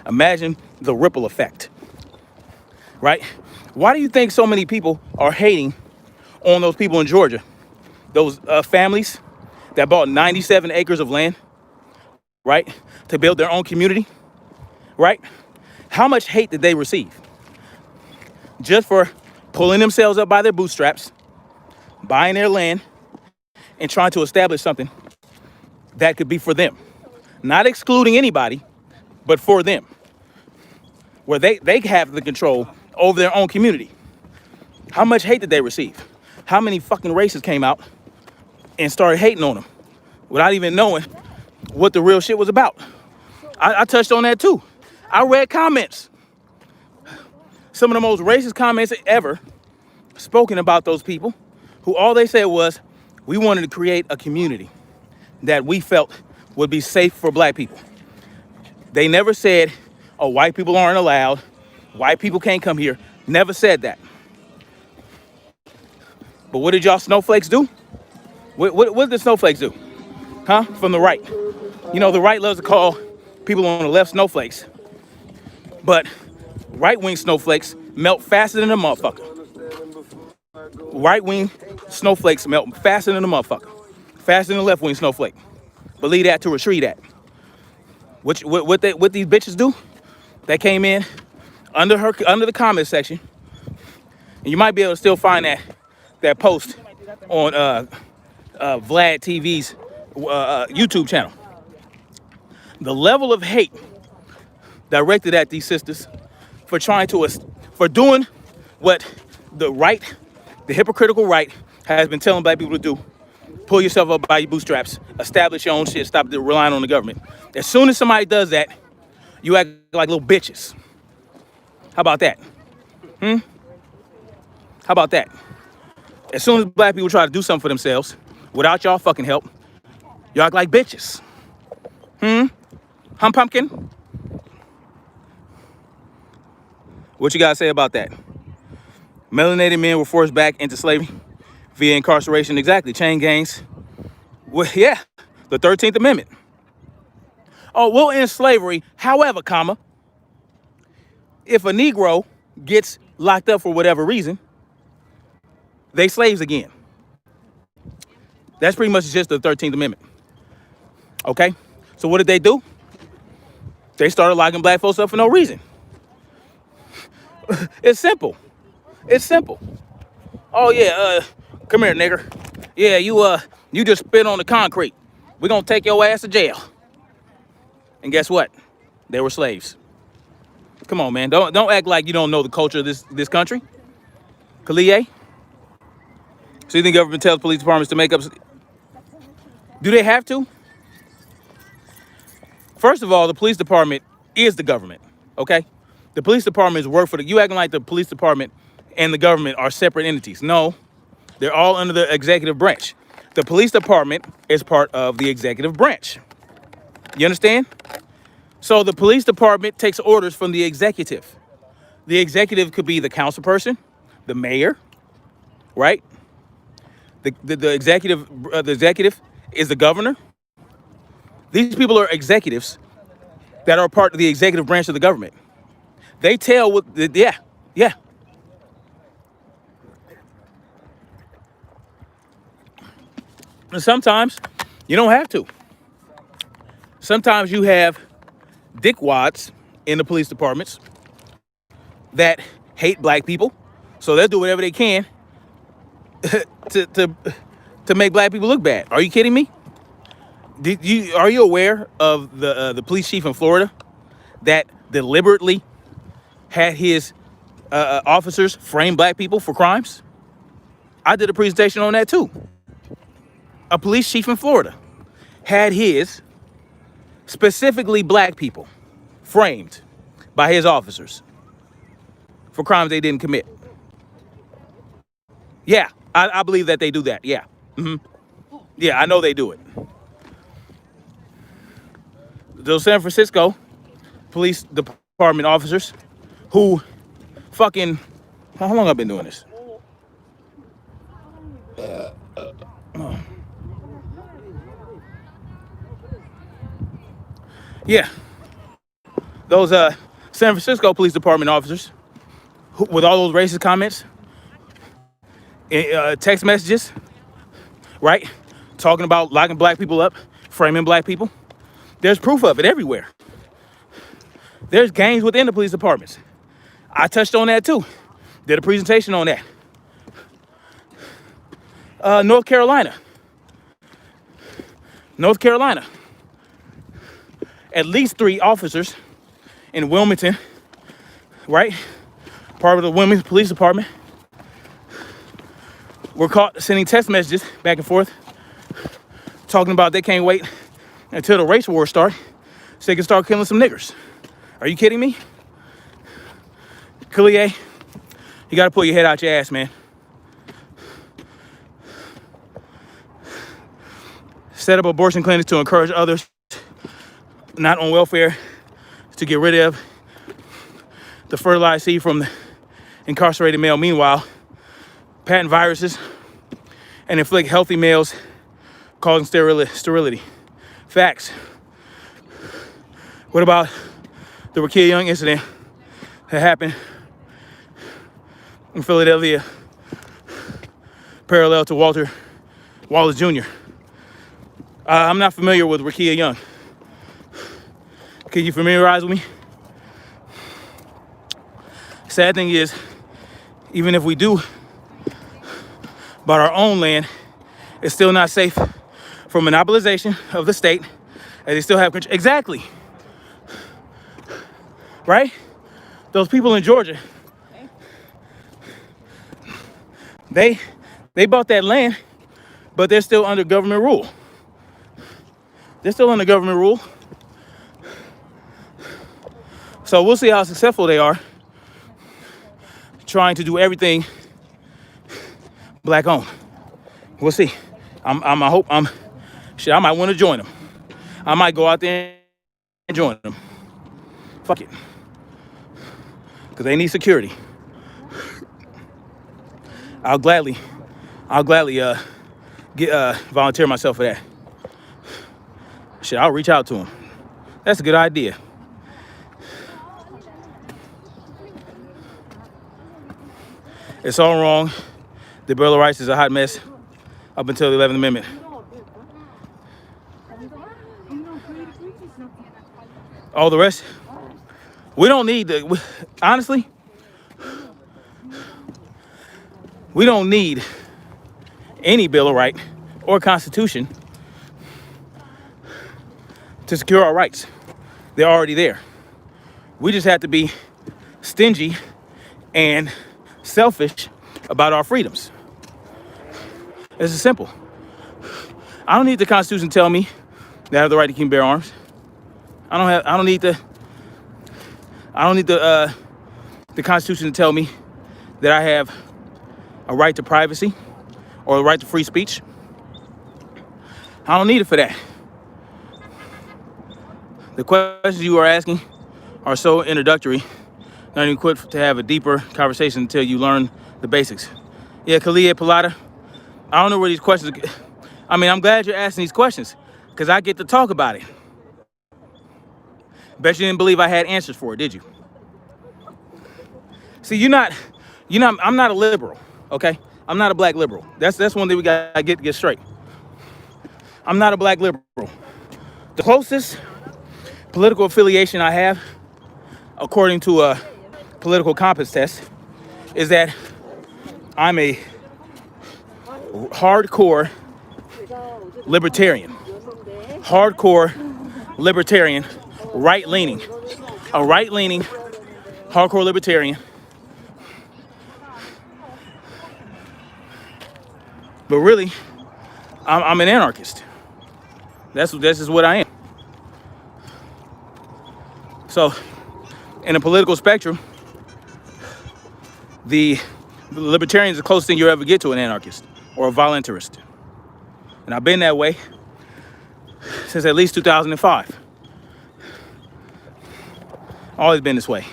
imagine the ripple effect, right? Why do you think so many people are hating on those people in Georgia, those families that bought 97 acres of land, right, to build their own community, right? How much hate did they receive just for pulling themselves up by their bootstraps, buying their land, and trying to establish something that could be for them, not excluding anybody, but for them, where they have the control over their own community? How much hate did they receive? How many fucking racists came out and started hating on them without even knowing what the real shit was about? I touched on that too. I read comments. Some of the most racist comments ever spoken about those people who all they said was, we wanted to create a community that we felt would be safe for black people. They never said, oh, white people aren't allowed. White people can't come here. Never said that. But what did y'all snowflakes do? What did the snowflakes do? Huh? From the right. You know, the right loves to call people on the left snowflakes. But right-wing snowflakes melt faster than a motherfucker. Right-wing snowflakes melt faster than a motherfucker. Faster than a left-wing snowflake. Believe that to retreat at. What these bitches do? They came in under the comment section, and you might be able to still find that post on Vlad TV's YouTube channel. The level of hate directed at these sisters for doing what the right, the hypocritical right, has been telling black people to do. Pull yourself up by your bootstraps, establish your own shit, stop relying on the government. As soon as somebody does that, you act like little bitches. How about that? How about that? As soon as black people try to do something for themselves, without y'all fucking help, you act like bitches. Hum pumpkin? What you gotta say about that? Melanated men were forced back into slavery via incarceration. Exactly, chain gangs. Well, yeah, the 13th Amendment. Oh, we'll end slavery, however, comma, if a Negro gets locked up for whatever reason, they slaves again. That's pretty much just the 13th Amendment. Okay? So what did they do? They started locking black folks up for no reason. It's simple. It's simple. Oh yeah, come here, nigger. Yeah, you just spit on the concrete. We're gonna take your ass to jail. And guess what? They were slaves. Come on, man. Don't act like you don't know the culture of this country. Kalie? So you think government tells police departments to make up? Do they have to? First of all, the police department is the government, okay? The police departments work for you acting like the police department and the government are separate entities. No, they're all under the executive branch. The police department is part of the executive branch. You understand? So the police department takes orders from the executive. The executive could be the council person, the mayor, right? The executive is the governor. These people are executives that are part of the executive branch of the government. They tell what, yeah. And sometimes you don't have to. Sometimes you have dickwads in the police departments that hate black people, so they'll do whatever they can to make black people look bad. Are you kidding me? Are you aware of the police chief in Florida that deliberately had his officers frame black people for crimes? I did a presentation on that too. A police chief in Florida had his specifically black people framed by his officers for crimes they didn't commit. Yeah, I believe that they do that. Yeah. Yeah, I know they do it. Those San Francisco police department officers who fucking, how long I've been doing this? Yeah, those San Francisco police department officers who, with all those racist comments, text messages, right? Talking about locking black people up, framing black people. There's proof of it everywhere. There's gangs within the police departments. I touched on that too. Did a presentation on that. North Carolina. At least 3 officers in Wilmington, right? Part of the women's police department were caught sending text messages back and forth talking about they can't wait until the race war start so they can start killing some niggers. Are you kidding me? Kalie, you gotta pull your head out your ass, man. Set up abortion clinics to encourage others not on welfare to get rid of the fertilized seed from the incarcerated male. Meanwhile, patent viruses and inflict healthy males causing sterility. Facts. What about the Rakia Young incident that happened in Philadelphia, parallel to Walter Wallace Jr.? I'm not familiar with Rakia Young. Can you familiarize with me? Sad thing is, even if we do buy our own land, it's still not safe for monopolization of the state, and they still have control. Exactly. Right? Those people in Georgia, they bought that land, but they're still under government rule. They're still under government rule. So we'll see how successful they are trying to do everything black owned. We'll see. I might want to join them. I might go out there and join them. Fuck it. Because they need security. I'll gladly volunteer myself for that. Shit, I'll reach out to them. That's a good idea. It's all wrong. The Bill of Rights is a hot mess up until the 11th Amendment. All the rest, we don't need honestly, we don't need any Bill of Rights or Constitution to secure our rights. They're already there. We just have to be stingy and selfish about our freedoms. It's as simple. I don't need the Constitution to tell me that I have the right to keep and bear arms. I don't need the Constitution to tell me that I have a right to privacy or a right to free speech. I don't need it for that. The questions you are asking are so introductory, not even equipped to have a deeper conversation until you learn the basics. Yeah, Kalia Pilata, I don't know where these questions are. I mean, I'm glad you're asking these questions because I get to talk about it. Bet you didn't believe I had answers for it, did you? See, I'm not a liberal, okay? I'm not a black liberal. That's one thing we gotta get straight. I'm not a black liberal. The closest political affiliation I have, according to a political compass test, is that I'm a hardcore libertarian. Hardcore libertarian, right-leaning. A right-leaning, hardcore libertarian. But really, I'm an anarchist. This is what I am. So, in a political spectrum, the libertarian is the closest thing you'll ever get to an anarchist or a voluntarist. And I've been that way since at least 2005. Always been this way.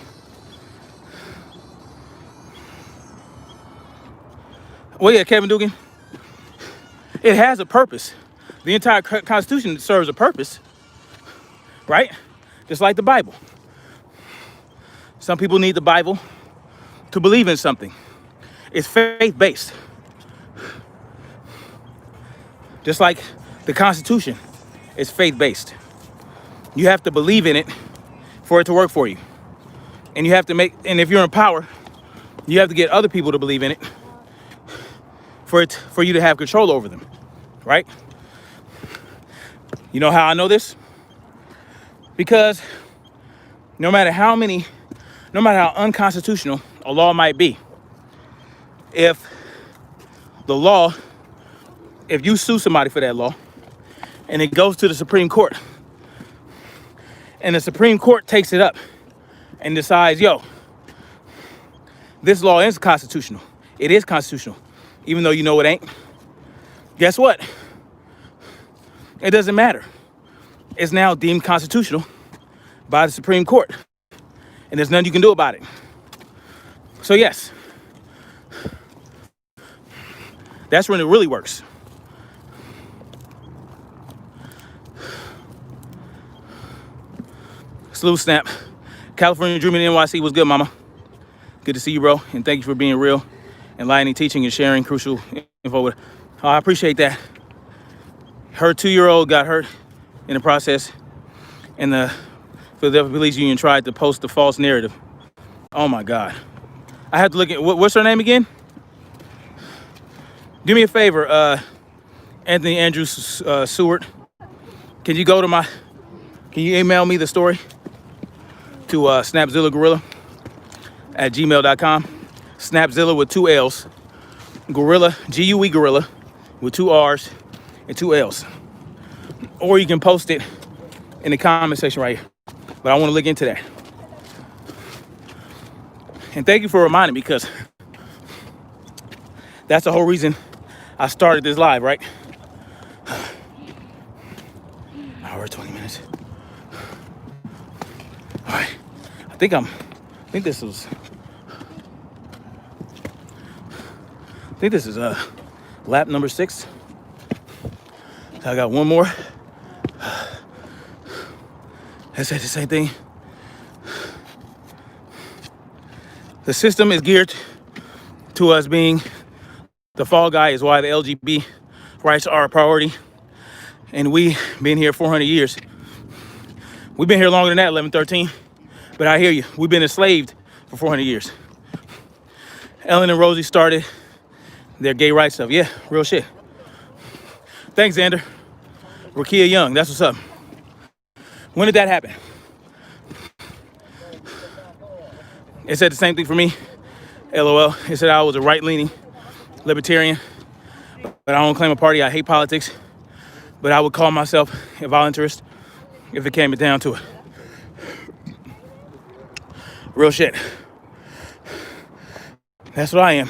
Well, yeah, Kevin Dugan, it has a purpose. The entire Constitution serves a purpose, right? Just like the Bible. Some people need the Bible to believe in something. It's faith-based. Just like the Constitution is faith-based. You have to believe in it for it to work for you. And and if you're in power, you have to get other people to believe in it for you to have control over them, right? You know how I know this? Because no matter how unconstitutional a law might be, if you sue somebody for that law and it goes to the Supreme Court and the Supreme Court takes it up and decides, yo, this law is constitutional. It is constitutional, even though you know it ain't. Guess what? It doesn't matter. It's now deemed constitutional by the Supreme Court, and there's nothing you can do about it. So yes, that's when it really works. Salute, Snap. California Dreaming NYC was good, mama. Good to see you, bro, and thank you for being real, enlightening, teaching, and sharing crucial info with. I appreciate that. Her 2-year-old got hurt in the process, and the Philadelphia Police Union tried to post the false narrative. Oh my God. I have to look at, what's her name again? Do me a favor, Anthony Andrew Seward. Can you email me the story to snapzillagorilla@gmail.com. Snapzilla with 2 L's. Gorilla, G-U-E gorilla, with 2 R's and 2 L's. Or you can post it in the comment section right here. But I want to look into that. And thank you for reminding me, because that's the whole reason I started this live, right? Hour 20 minutes. All right. I think this is lap number 6. I got one more. Let's say the same thing. The system is geared to us being the fall guy, is why the LGBT rights are a priority. And we been here 400 years. We've been here longer than that, 1113. But I hear you. We've been enslaved for 400 years. Ellen and Rosie started their gay rights stuff. Yeah, real shit. Thanks, Xander. Rakia Young, that's what's up. When did that happen? It said the same thing for me. LOL. It said I was a right-leaning libertarian, but I don't claim a party. I hate politics, but I would call myself a voluntarist if it came down to it. Real shit. That's what I am.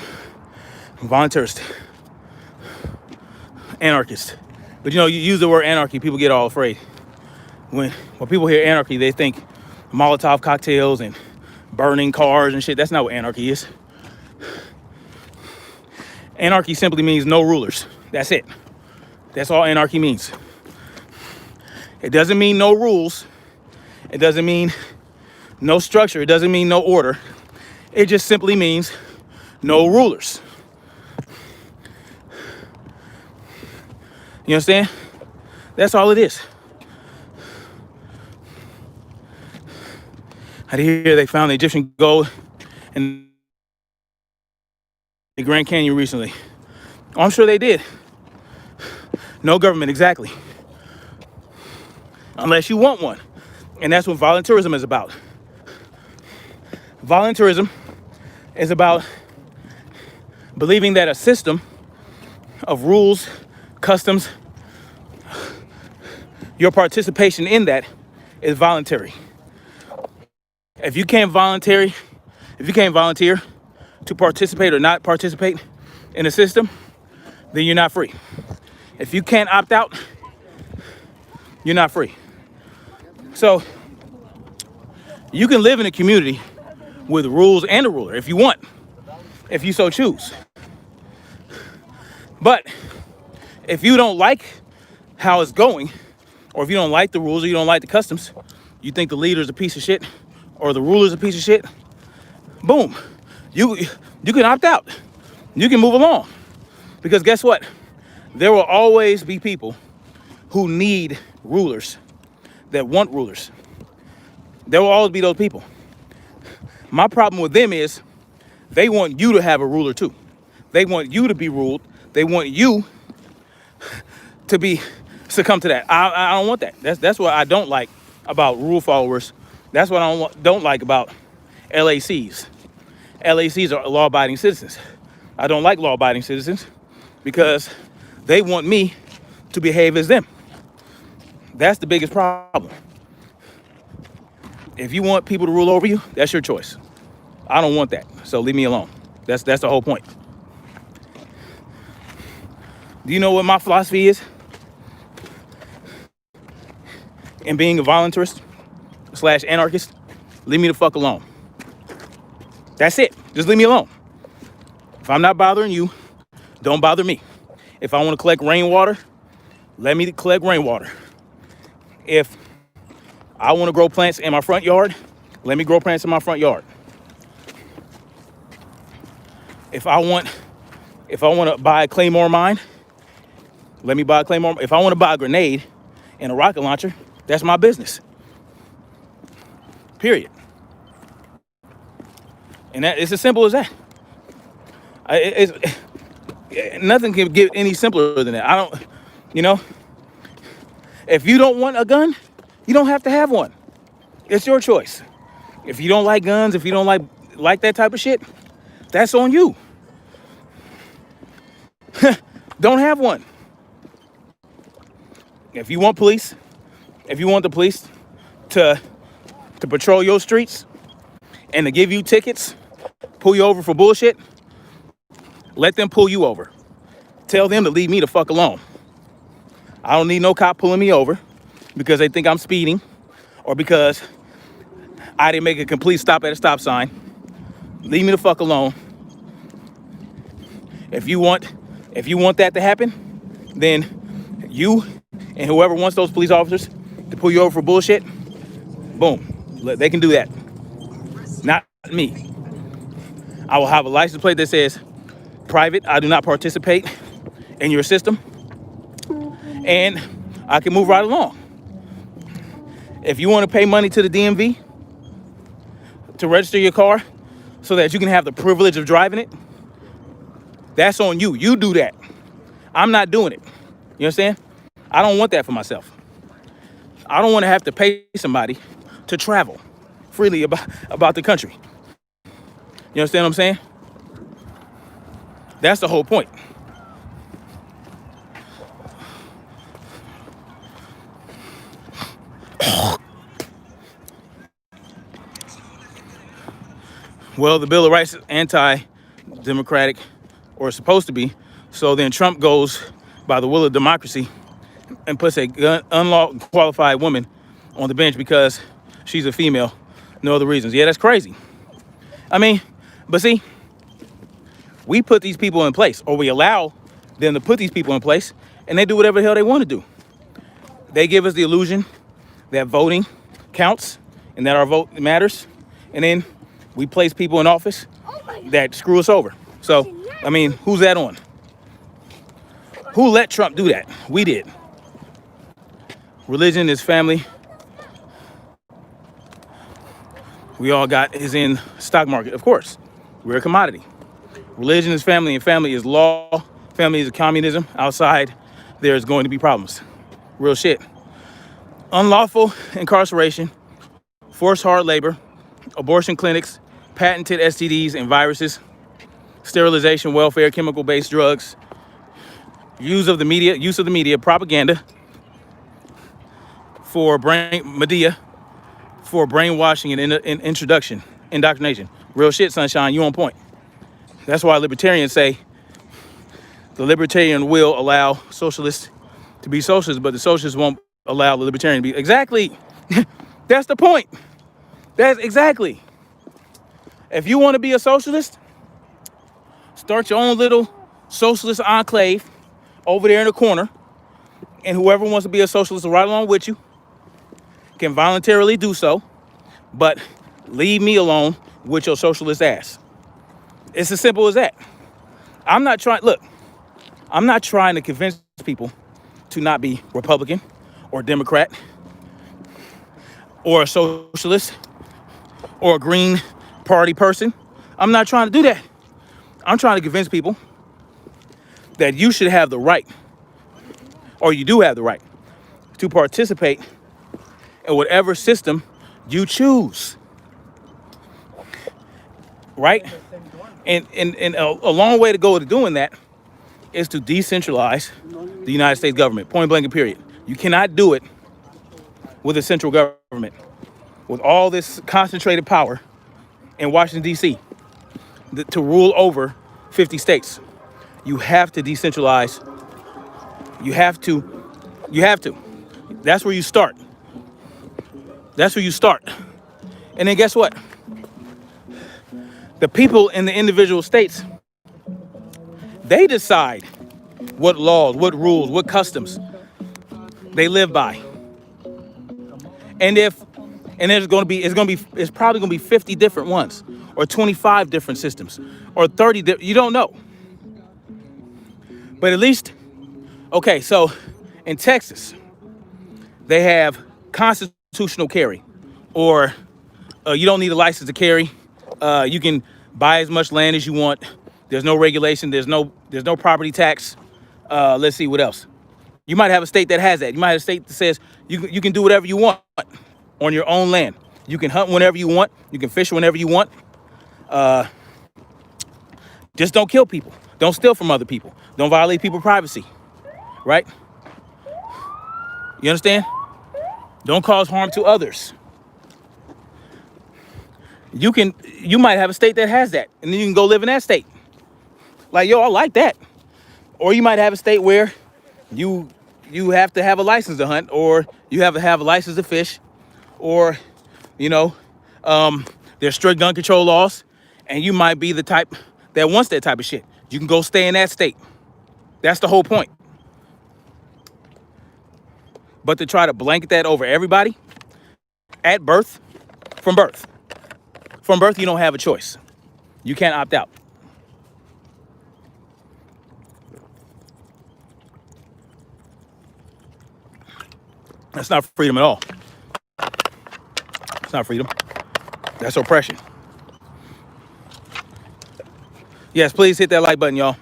Voluntarist. Anarchist. But you use the word anarchy, people get all afraid. When people hear anarchy, they think Molotov cocktails and burning cars and shit. That's not what anarchy is. Anarchy simply means no rulers. That's it. That's all anarchy means. It doesn't mean no rules. It doesn't mean no structure. It doesn't mean no order. It just simply means no rulers. You understand? That's all it is. I hear they found the Egyptian gold in the Grand Canyon recently. Oh, I'm sure they did. No government, exactly. Unless you want one. And that's what voluntarism is about. Voluntarism is about believing that a system of rules, customs, your participation in that is voluntary. If you can't volunteer to participate or not participate in a system, then you're not free. If you can't opt out, you're not free. So you can live in a community with rules and a ruler if you want, if you so choose. But if you don't like how it's going, or if you don't like the rules or you don't like the customs, you think the leader's a piece of shit or the ruler's a piece of shit, boom, you can opt out. You can move along. Because guess what? There will always be people who need rulers, that want rulers. There will always be those people. My problem with them is they want you to have a ruler too. They want you to be ruled. They want you to succumb to that. I don't want that. That's what I don't like about rule followers. That's what I don't like about LACs. LACs are law-abiding citizens. I don't like law-abiding citizens because they want me to behave as them. That's the biggest problem. If you want people to rule over you, that's your choice. I don't want that, so leave me alone. That's the whole point. Do you know what my philosophy is in being a voluntarist / anarchist? Leave me the fuck alone. That's it. Just leave me alone. If I'm not bothering you, don't bother me. If I want to collect rainwater, let me collect rainwater. If I want to grow plants in my front yard, let me grow plants in my front yard. If I want to buy a Claymore mine, let me buy a Claymore. If I want to buy a grenade and a rocket launcher, that's my business. Period. And it's as simple as that. Nothing can get any simpler than that. I don't, if you don't want a gun, you don't have to have one. It's your choice. If you don't like guns, if you don't like that type of shit, that's on you. Don't have one. If you want the police to patrol your streets and to give you tickets, pull you over for bullshit, let them pull you over. Tell them to leave me the fuck alone. I don't need no cop pulling me over because they think I'm speeding or because I didn't make a complete stop at a stop sign. Leave me the fuck alone. If you want that to happen, then you and whoever wants those police officers to pull you over for bullshit, boom, they can do that. Not me. I will have a license plate that says private, I do not participate in your system, and I can move right along. If you want to pay money to the DMV to register your car so that you can have the privilege of driving it, that's on you. You do that. I'm not doing it. You understand? I don't want that for myself. I don't want to have to pay somebody to travel freely about the country. You understand what I'm saying? That's the whole point. Well, the Bill of Rights is anti-democratic, or supposed to be. So then Trump goes by the will of democracy and puts a unqualified woman on the bench because she's a female. No other reasons. Yeah, that's crazy. I mean, but see, we put these people in place, or we allow them to put these people in place, and they do whatever the hell they want to do. They give us the illusion that voting counts and that our vote matters, and then we place people in office that screw us over. So, I mean, who's that on? Who let Trump do that? We did. Religion is family. We all got is in stock market, of course. We're a commodity. Religion is family, and family is law. Family is communism. Outside, there's going to be problems. Real shit. Unlawful incarceration, forced hard labor, abortion clinics, patented STDs and viruses, sterilization, welfare, chemical-based drugs, use of the media, propaganda for media, for brainwashing and indoctrination. Real shit, sunshine, you on point. That's why libertarians say the libertarian will allow socialists to be socialists, but the socialists won't allow the libertarian to be. Exactly. That's the point. That's exactly. If you want to be a socialist, start your own little socialist enclave over there in the corner, and whoever wants to be a socialist right along with you can voluntarily do so, but leave me alone with your socialist ass. It's as simple as that. I'm not trying to convince people to not be Republican or Democrat or a socialist or a Green Party person. I'm not trying to do that. I'm trying to convince people that you should have the right, or you do have the right, to participate in whatever system you choose. Right? And a long way to go to doing that is to decentralize the United States government, point blank and period. You cannot do it with a central government, with all this concentrated power in Washington, D.C. to rule over 50 states. You have to decentralize. You have to. That's where you start. And then guess what? The people in the individual states, they decide what laws, what rules, what customs they live by. And it's probably gonna be 50 different ones, or 25 different systems, or 30. You don't know. But at least, okay, so in Texas, they have constitutional carry, or you don't need a license to carry. You can buy as much land as you want. There's no regulation. There's no property tax. Let's see what else. You might have a state that has that. You might have a state that says you can do whatever you want on your own land. You can hunt whenever you want. You can fish whenever you want. Just don't kill people. Don't steal from other people. Don't violate people's privacy. Right? You understand? Don't cause harm to others. You might have a state that has that, and then you can go live in that state. Like, yo, I like that. Or you might have a state where you have to have a license to hunt, or you have to have a license to fish, or, there's strict gun control laws, and you might be the type that wants that type of shit. You can go stay in that state. That's the whole point. But to try to blanket that over everybody at birth, from birth, you don't have a choice. You can't opt out. That's not freedom at all. It's not freedom. That's oppression. Yes, please hit that like button, y'all.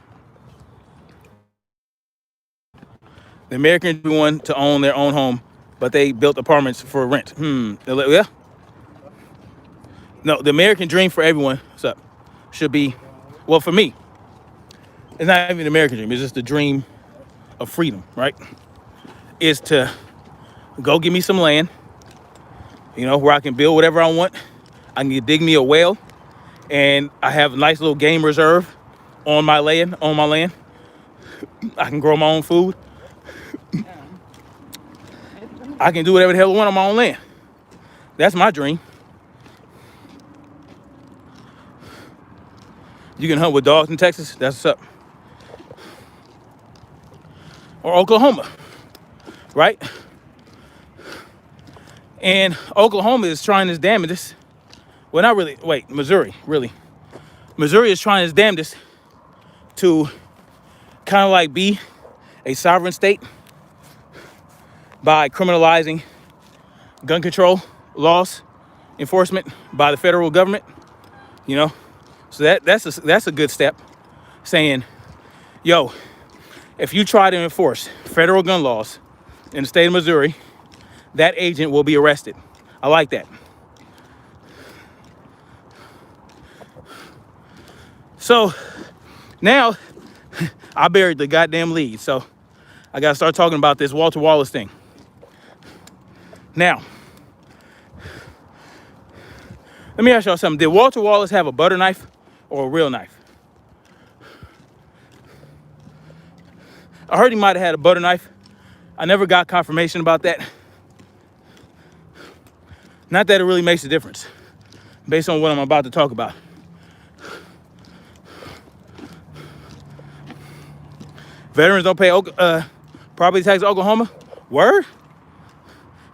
The Americans want to own their own home, but they built apartments for rent. Yeah. No, the American dream for everyone. What's up? should be, well, for me, it's not even an American dream. It's just the dream of freedom, right? Is to go get me some land, where I can build whatever I want. I can dig me a well, and I have a nice little game reserve on my land. I can grow my own food. I can do whatever the hell I want on my own land. That's my dream. You can hunt with dogs in Texas. That's what's up. Or Oklahoma, right? And Oklahoma is trying its damnedest. Well, not really. Wait, Missouri, really. Missouri is trying its damnedest to kind of like be a sovereign state by criminalizing gun control laws enforcement by the federal government. So that's a good step, saying, yo, if you try to enforce federal gun laws in the state of Missouri, that agent will be arrested. I like that. So now I buried the goddamn lead. So I got to start talking about this Walter Wallace thing. Now, let me ask y'all something. Did Walter Wallace have a butter knife or a real knife? I heard he might have had a butter knife. I never got confirmation about that. Not that it really makes a difference based on what I'm about to talk about. Veterans don't pay property tax in Oklahoma? Word?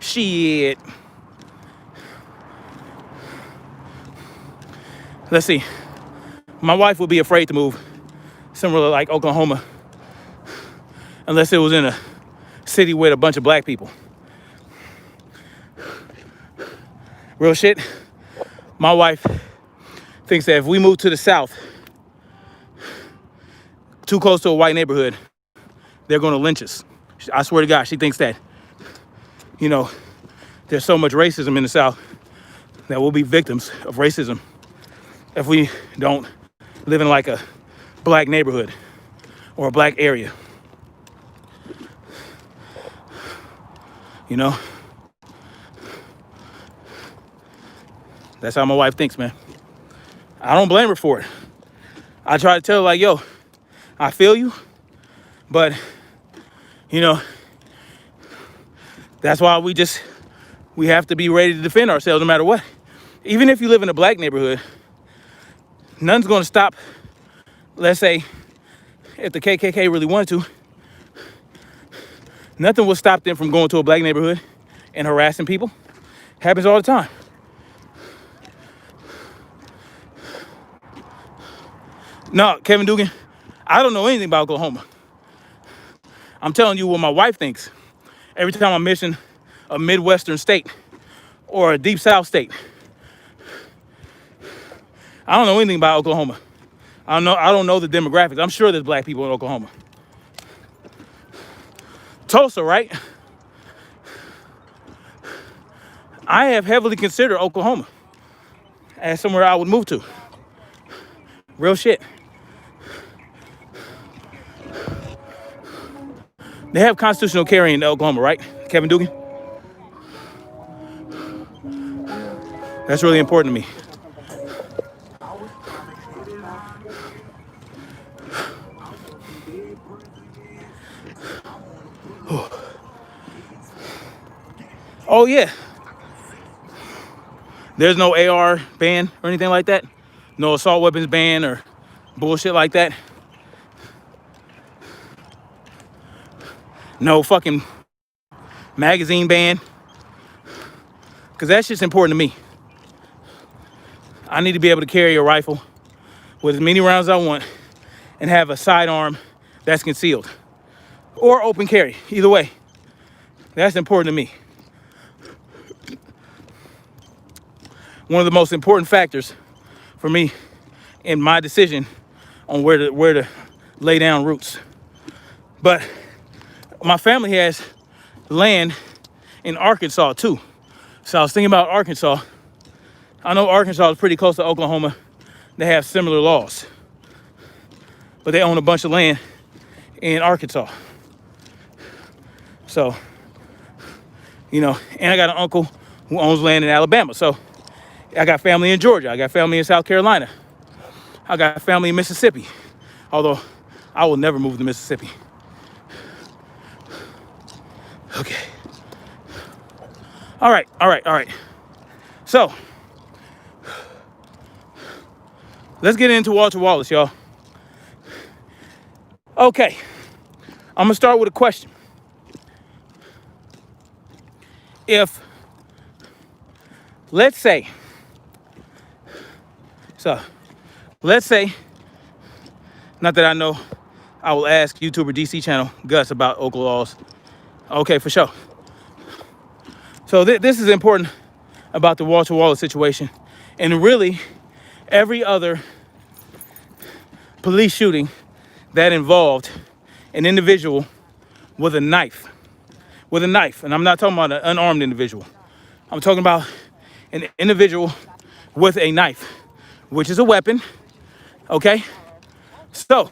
Shit. Let's see. My wife would be afraid to move somewhere like Oklahoma unless it was in a city with a bunch of black people. Real shit. My wife thinks that if we move to the South, too close to a white neighborhood, they're going to lynch us. I swear to God, she thinks that, there's so much racism in the South that we'll be victims of racism if we don't live in like a black neighborhood or a black area. That's how my wife thinks, man. I don't blame her for it. I try to tell her, like, yo, I feel you, but, that's why we have to be ready to defend ourselves no matter what. Even if you live in a black neighborhood, none's going to stop, let's say, if the KKK really wanted to, nothing will stop them from going to a black neighborhood and harassing people. Happens all the time. No, Kevin Dugan, I don't know anything about Oklahoma. I'm telling you what my wife thinks. Every time I'm mention a Midwestern state or a Deep South state, I don't know anything about Oklahoma. I don't know the demographics. I'm sure there's black people in Oklahoma. Tulsa, right? I have heavily considered Oklahoma as somewhere I would move to. Real shit. They have constitutional carry in Oklahoma, right, Kevin Dugan? That's really important to me. Oh, yeah. There's no AR ban or anything like that? No assault weapons ban or bullshit like that? No fucking magazine ban? Because that shit's important to me. I need to be able to carry a rifle with as many rounds as I want and have a sidearm that's concealed. Or open carry, either way. That's important to me. One of the most important factors for me in my decision on where to lay down roots. But my family has land in Arkansas too. So I was thinking about Arkansas. I know Arkansas is pretty close to Oklahoma. they have similar laws. But they own a bunch of land in Arkansas. So, you know, and I got an uncle who owns land in Alabama. So I got family in Georgia. I got family in South Carolina. I got family in Mississippi. Although I will never move to Mississippi. Okay. All right. So let's get into Walter Wallace, y'all. Okay. I'm gonna start with a question. If, let's say, not that I know, I will ask YouTuber DC channel Gus about Oklahoma laws. Okay, for sure. So this is important about the Walter Wallace situation, and really every other police shooting that involved an individual with a knife. And I'm not talking about an unarmed individual. I'm talking about an individual with a knife, which is a weapon, okay? So,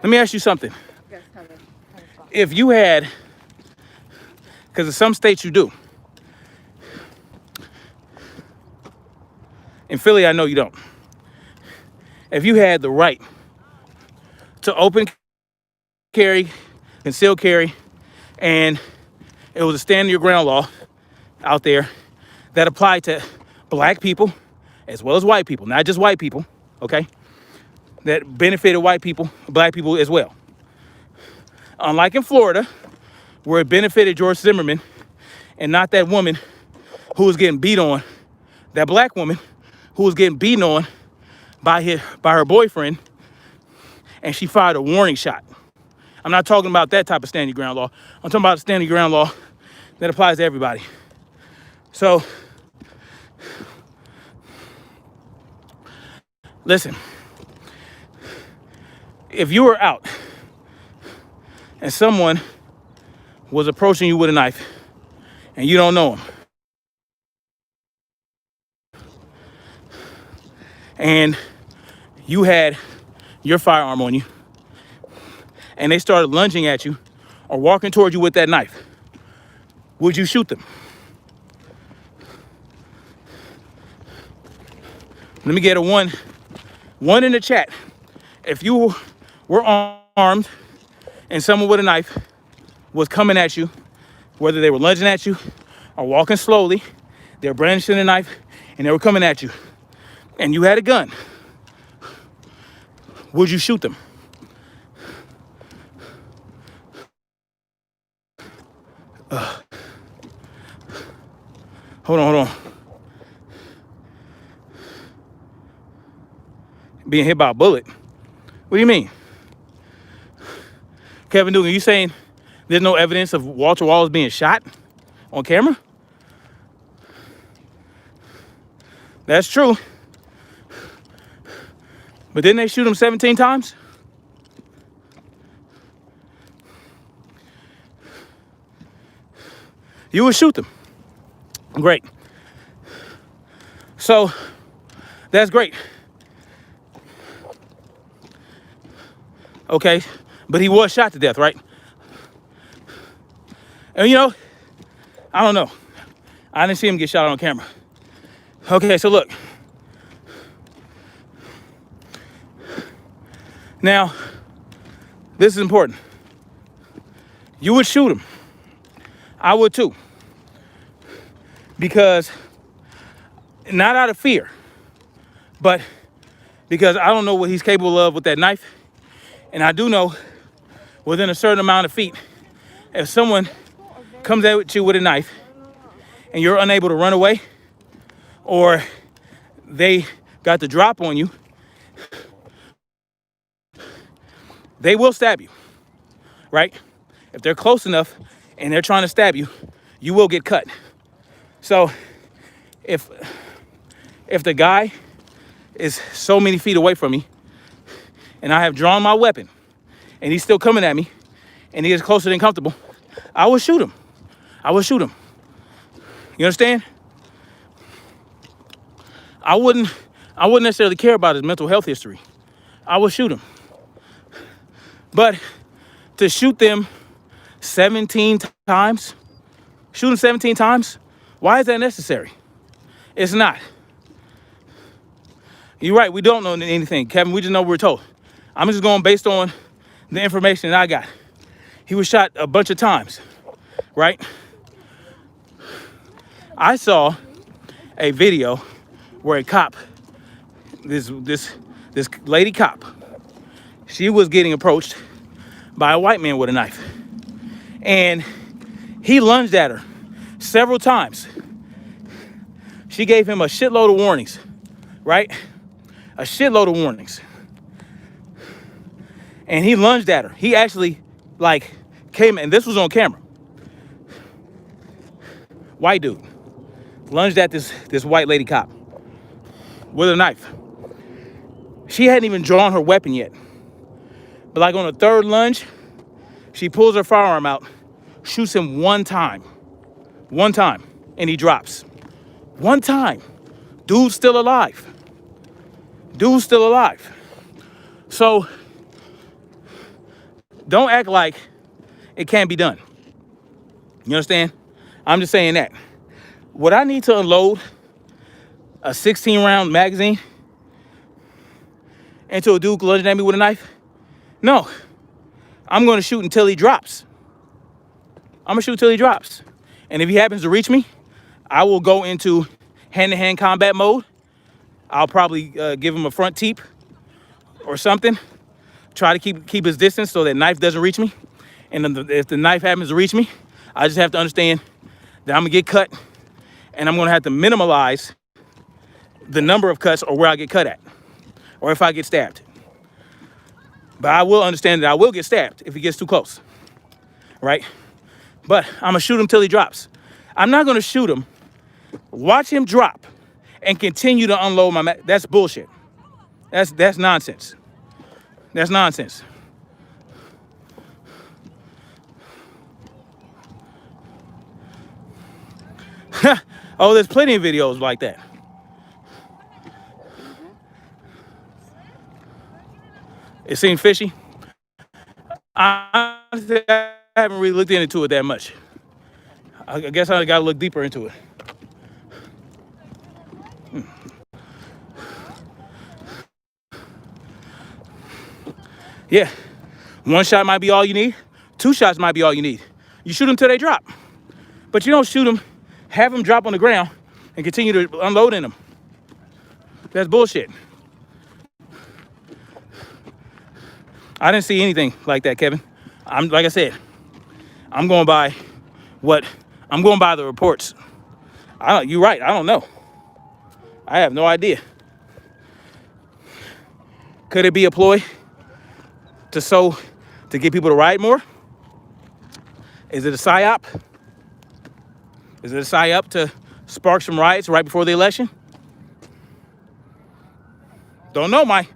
let me ask you something. If you had, because in some states you do. In Philly, I know you don't. If you had the right to open carry, concealed carry, and it was a stand your ground law out there that applied to black people as well as white people, not just white people, okay? That benefited white people, black people as well. Unlike in Florida, where it benefited George Zimmerman and not that woman who was getting beat on, that black woman who was getting beaten on by her boyfriend, and she fired a warning shot. I'm not talking about that type of stand your ground law. I'm talking about a stand your ground law that applies to everybody. So, listen, if you were out and someone was approaching you with a knife and you don't know him, and you had your firearm on you, and they started lunging at you or walking toward you with that knife, would you shoot them? Let me get a one in the chat. If you were armed and someone with a knife was coming at you, whether they were lunging at you or walking slowly, they were brandishing a knife and they were coming at you, and you had a gun, would you shoot them? Hold on. Being hit by a bullet? What do you mean? Kevin Dugan, you saying there's no evidence of Walter Wallace being shot on camera? That's true. But didn't they shoot him 17 times? You would shoot them. Great. So, that's great. Okay, but he was shot to death, right? And you know, I don't know. I didn't see him get shot on camera. Okay, so look. Now, this is important. You would shoot him. I would too. Because, not out of fear, but because I don't know what he's capable of with that knife. And I do know within a certain amount of feet, if someone comes at you with a knife and you're unable to run away, or they got the drop on you, they will stab you, right? If they're close enough and they're trying to stab you, you will get cut. So if the guy is so many feet away from me and I have drawn my weapon and he's still coming at me and he gets closer than comfortable, I will shoot him. You understand? I wouldn't I wouldn't necessarily care about his mental health history. I would shoot him. But to shoot them 17 times, shoot them 17 times, why is that necessary? It's not. You're right, we don't know anything, Kevin. We just know we're told. I'm just going based on the information that I got. He was shot a bunch of times, right? I saw a video where a cop, this lady cop, she was getting approached by a white man with a knife. And he lunged at her several times. She gave him a shitload of warnings, right? A shitload of warnings. And he lunged at her. He actually, like, came, and this was on camera. White dude lunged at this white lady cop with a knife. She hadn't even drawn her weapon yet. But like on the third lunge, she pulls her firearm out, shoots him one time, and he drops. One time. Dude's still alive. So don't act like it can't be done. You understand? I'm just saying that. Would I need to unload a 16-round magazine into a dude lunging at me with a knife? No. I'm going to shoot until he drops. And if he happens to reach me, I will go into hand-to-hand combat mode. I'll probably give him a front teep or something. Try to keep his distance so that knife doesn't reach me. And then if the knife happens to reach me, I just have to understand that I'm gonna get cut, and I'm gonna have to minimize the number of cuts or where I get cut at, or if I get stabbed. But I will understand that I will get stabbed if he gets too close, right? But I'm gonna shoot him till he drops. I'm not gonna shoot him, watch him drop, and continue to unload my that's bullshit. That's nonsense. That's nonsense. Oh, there's plenty of videos like that. It seemed fishy. I haven't really looked into it that much. I guess I gotta look deeper into it. Yeah, one shot might be all you need. 2 shots might be all you need. You shoot them till they drop. But you don't shoot them, have them drop on the ground, and continue to unload in them. That's bullshit. I didn't see anything like that, Kevin. Like I said, I'm going by the reports. You're right, I don't know. I have no idea. Could it be a ploy to get people to ride more? Is it a psyop? Is it a psyop to spark some riots right before the election? Don't know, I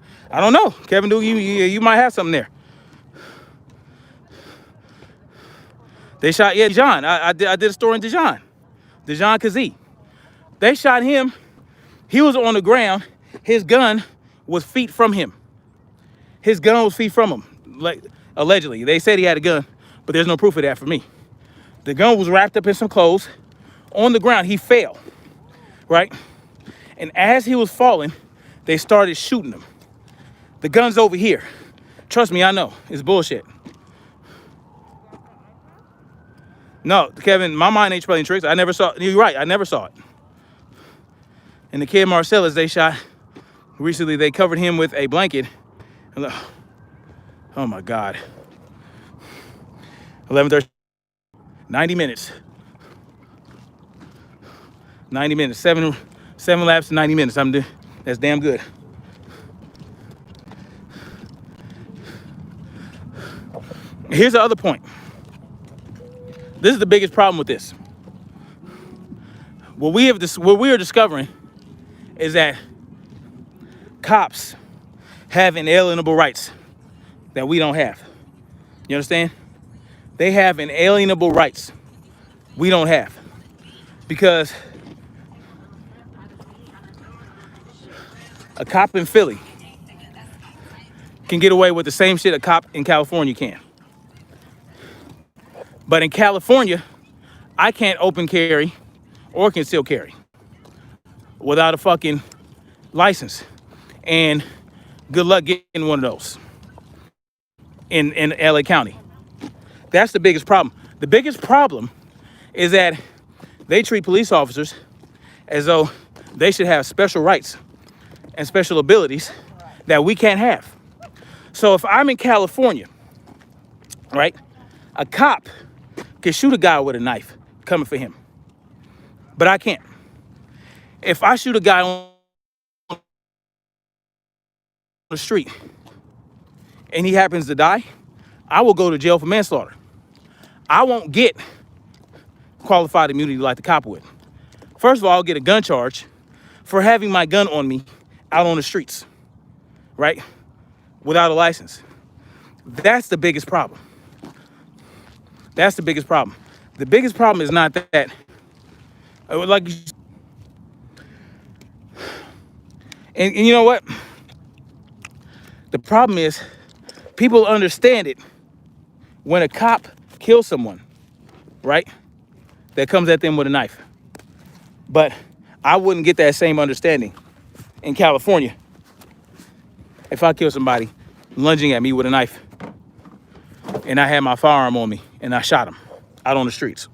don't know. Kevin, you might have something there. They shot, Dijon. I did a story in Dijon Kazee. They shot him. He was on the ground. His gun was feet from him. Like, allegedly. They said he had a gun, but there's no proof of that for me. The gun was wrapped up in some clothes. On the ground, he fell, right? And as he was falling, they started shooting him. The gun's over here. Trust me, I know. It's bullshit. No, Kevin, my mind ain't playing tricks. I never saw it. You're right, I never saw it. And the kid Marcellus they shot recently, they covered him with a blanket. Oh my God. 11:30. 90 minutes. 90 minutes. Seven laps, 90 minutes. That's damn good. Here's the other point. This is the biggest problem with this. What we are discovering is that cops have inalienable rights that we don't have. You understand? They have inalienable rights we don't have. Because A cop in Philly can get away with the same shit a cop in California can. But in California, I can't open carry or conceal carry without a fucking license. And good luck getting one of those in LA County. That's the biggest problem. The biggest problem is that they treat police officers as though they should have special rights and special abilities that we can't have. So if I'm in California, right, a cop can shoot a guy with a knife coming for him, but I can't. If I shoot a guy on the street and he happens to die, I will go to jail for manslaughter. I won't get qualified immunity like the cop would. First of all, I'll get a gun charge for having my gun on me out on the streets, right? Without a license. That's the biggest problem. That's the biggest problem. The biggest problem is not that. Like, and you know what? The problem is people understand it when a cop kills someone, right? That comes at them with a knife. But I wouldn't get that same understanding in California if I kill somebody lunging at me with a knife and I had my firearm on me and I shot him out on the streets.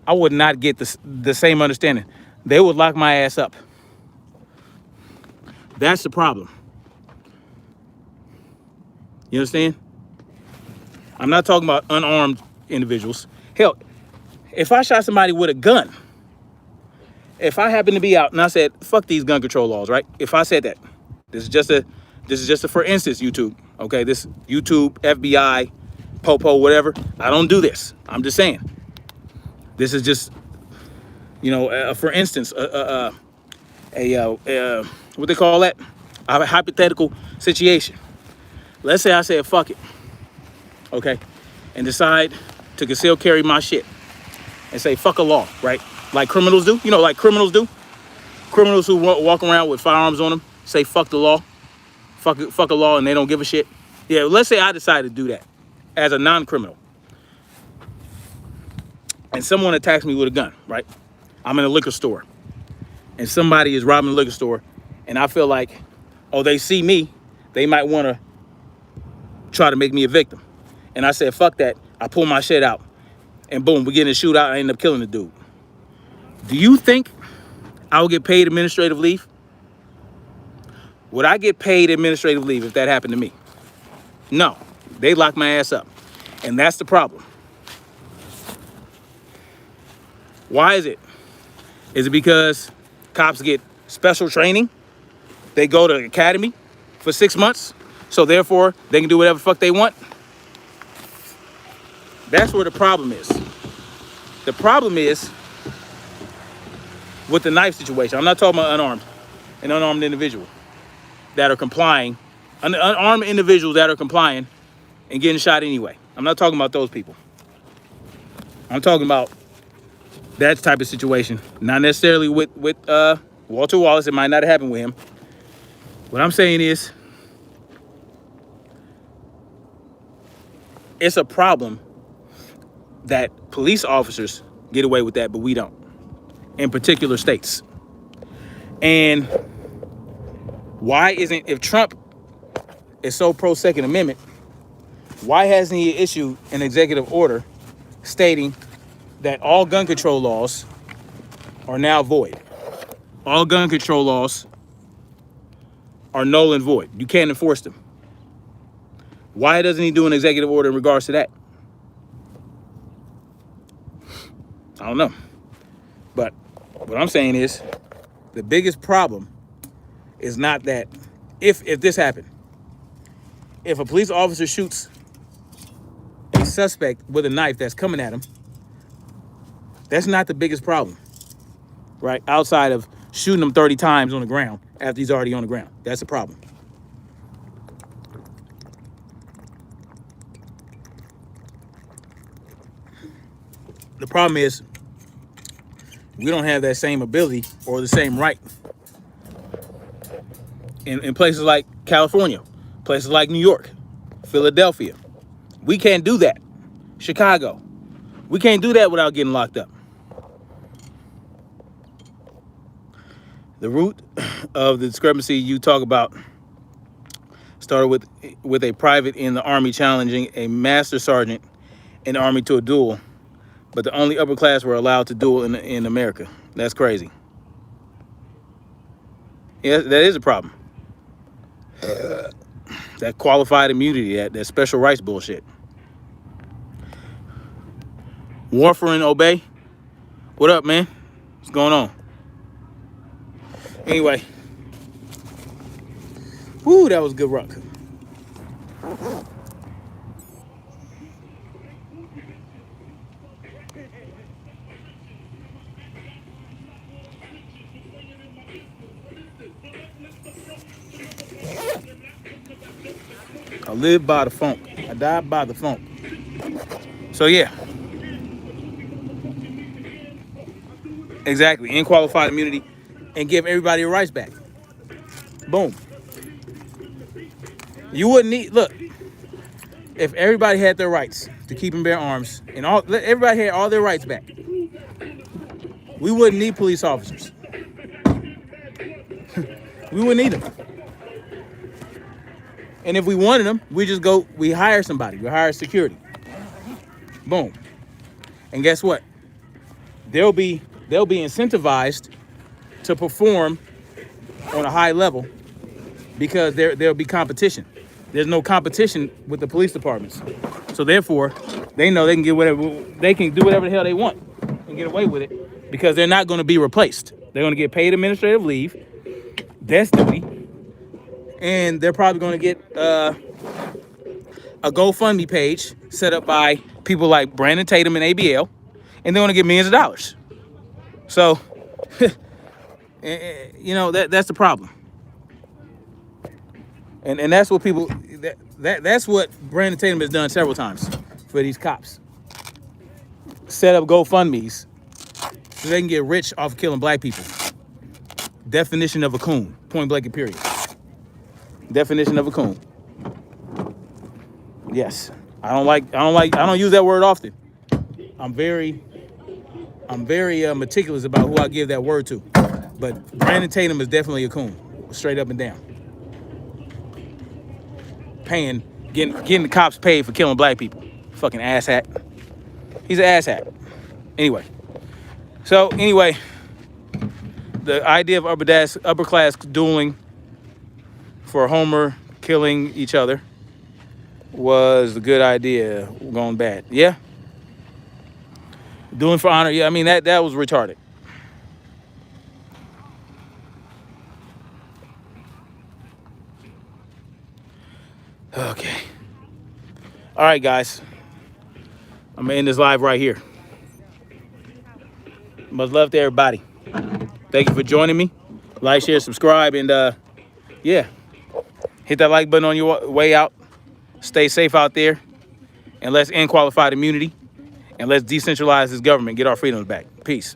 I would not get the same understanding. They would lock my ass up. That's the problem. You understand? I'm not talking about unarmed individuals. Hell, if I shot somebody with a gun, if I happen to be out and I said, fuck these gun control laws, right? If I said that, this is just a for instance, YouTube, okay? This YouTube, FBI, Popo, whatever. I don't do this. I'm just saying. This is just, for instance, what they call that? A hypothetical situation. Let's say I said, fuck it, okay? And decide to conceal carry my shit and say, fuck a law, right? Like criminals do, like criminals do. Criminals who walk around with firearms on them say, fuck the law, fuck a law, and they don't give a shit. Yeah, let's say I decide to do that as a non-criminal. And someone attacks me with a gun, right? I'm in a liquor store and somebody is robbing the liquor store and I feel like, oh, they see me, they might want to try to make me a victim. And I said, fuck that. I pull my shit out and boom, we get in a shootout. I end up killing the dude. Do you think I will get paid administrative leave? Would I get paid administrative leave if that happened to me? No, they lock my ass up. And that's the problem. Why is it? Is it because cops get special training? They go to the academy for 6 months, so therefore they can do whatever the fuck they want? That's where the problem is. The problem is with the knife situation. I'm not talking about an unarmed individual that are complying, unarmed individuals that are complying and getting shot anyway. I'm not talking about those people. I'm talking about that type of situation. Not necessarily with Walter Wallace. It might not have happened with him. What I'm saying is, it's a problem that police officers get away with that, but we don't, in particular states. And why isn't, if Trump is so pro Second Amendment, why hasn't he issued an executive order stating that all gun control laws are now void? All gun control laws are null and void. You can't enforce them. Why doesn't he do an executive order in regards to that? I don't know. But what I'm saying is, the biggest problem is not that if this happened, if a police officer shoots a suspect with a knife that's coming at him, that's not the biggest problem, right? Outside of shooting him 30 times on the ground after he's already on the ground. That's the problem. The problem is we don't have that same ability or the same right in places like California, places like New York, Philadelphia. We can't do that. Chicago. We can't do that without getting locked up. The root of the discrepancy you talk about started with a private in the Army challenging a master sergeant in the Army to a duel, but the only upper class were allowed to duel in America. That's crazy. Yeah, that is a problem. That qualified immunity, that special rights bullshit. Warfarin Obey, what up, man? What's going on? Anyway, woo, that was good ruck. I live by the funk. I died by the funk. So yeah. Exactly. End qualified immunity and give everybody their rights back. Boom. You wouldn't need, look, if everybody had their rights to keep and bear arms and everybody had all their rights back, we wouldn't need police officers. We wouldn't need them. And if we wanted them, we hire somebody. We hire security. Boom. And guess what? They'll be incentivized to perform on a high level because there'll be competition. There's no competition with the police departments. So therefore, they know they can do whatever the hell they want and get away with it because they're not going to be replaced. They're going to get paid administrative leave, desk duty, and they're probably going to get a GoFundMe page set up by people like Brandon Tatum and ABL, and they're going to get millions of dollars. So, that's the problem. And that's what people, that's what Brandon Tatum has done several times for these cops. Set up GoFundMes so they can get rich off of killing black people. Definition of a coon, point blank and period. Definition of a coon. Yes, I don't use that word often. I'm very meticulous about who I give that word to. But Brandon Tatum is definitely a coon, straight up and down. Getting the cops paid for killing black people. Fucking asshat. He's an asshat. Anyway, the idea of upper class dueling for Homer killing each other was a good idea going bad. Yeah. Dueling for honor. Yeah, I mean, that was retarded. Okay. All right, guys. I'm going to end this live right here. Much love to everybody. Thank you for joining me. Like, share, subscribe, and hit that like button on your way out. Stay safe out there, and let's end qualified immunity, and let's decentralize this government, get our freedoms back. Peace.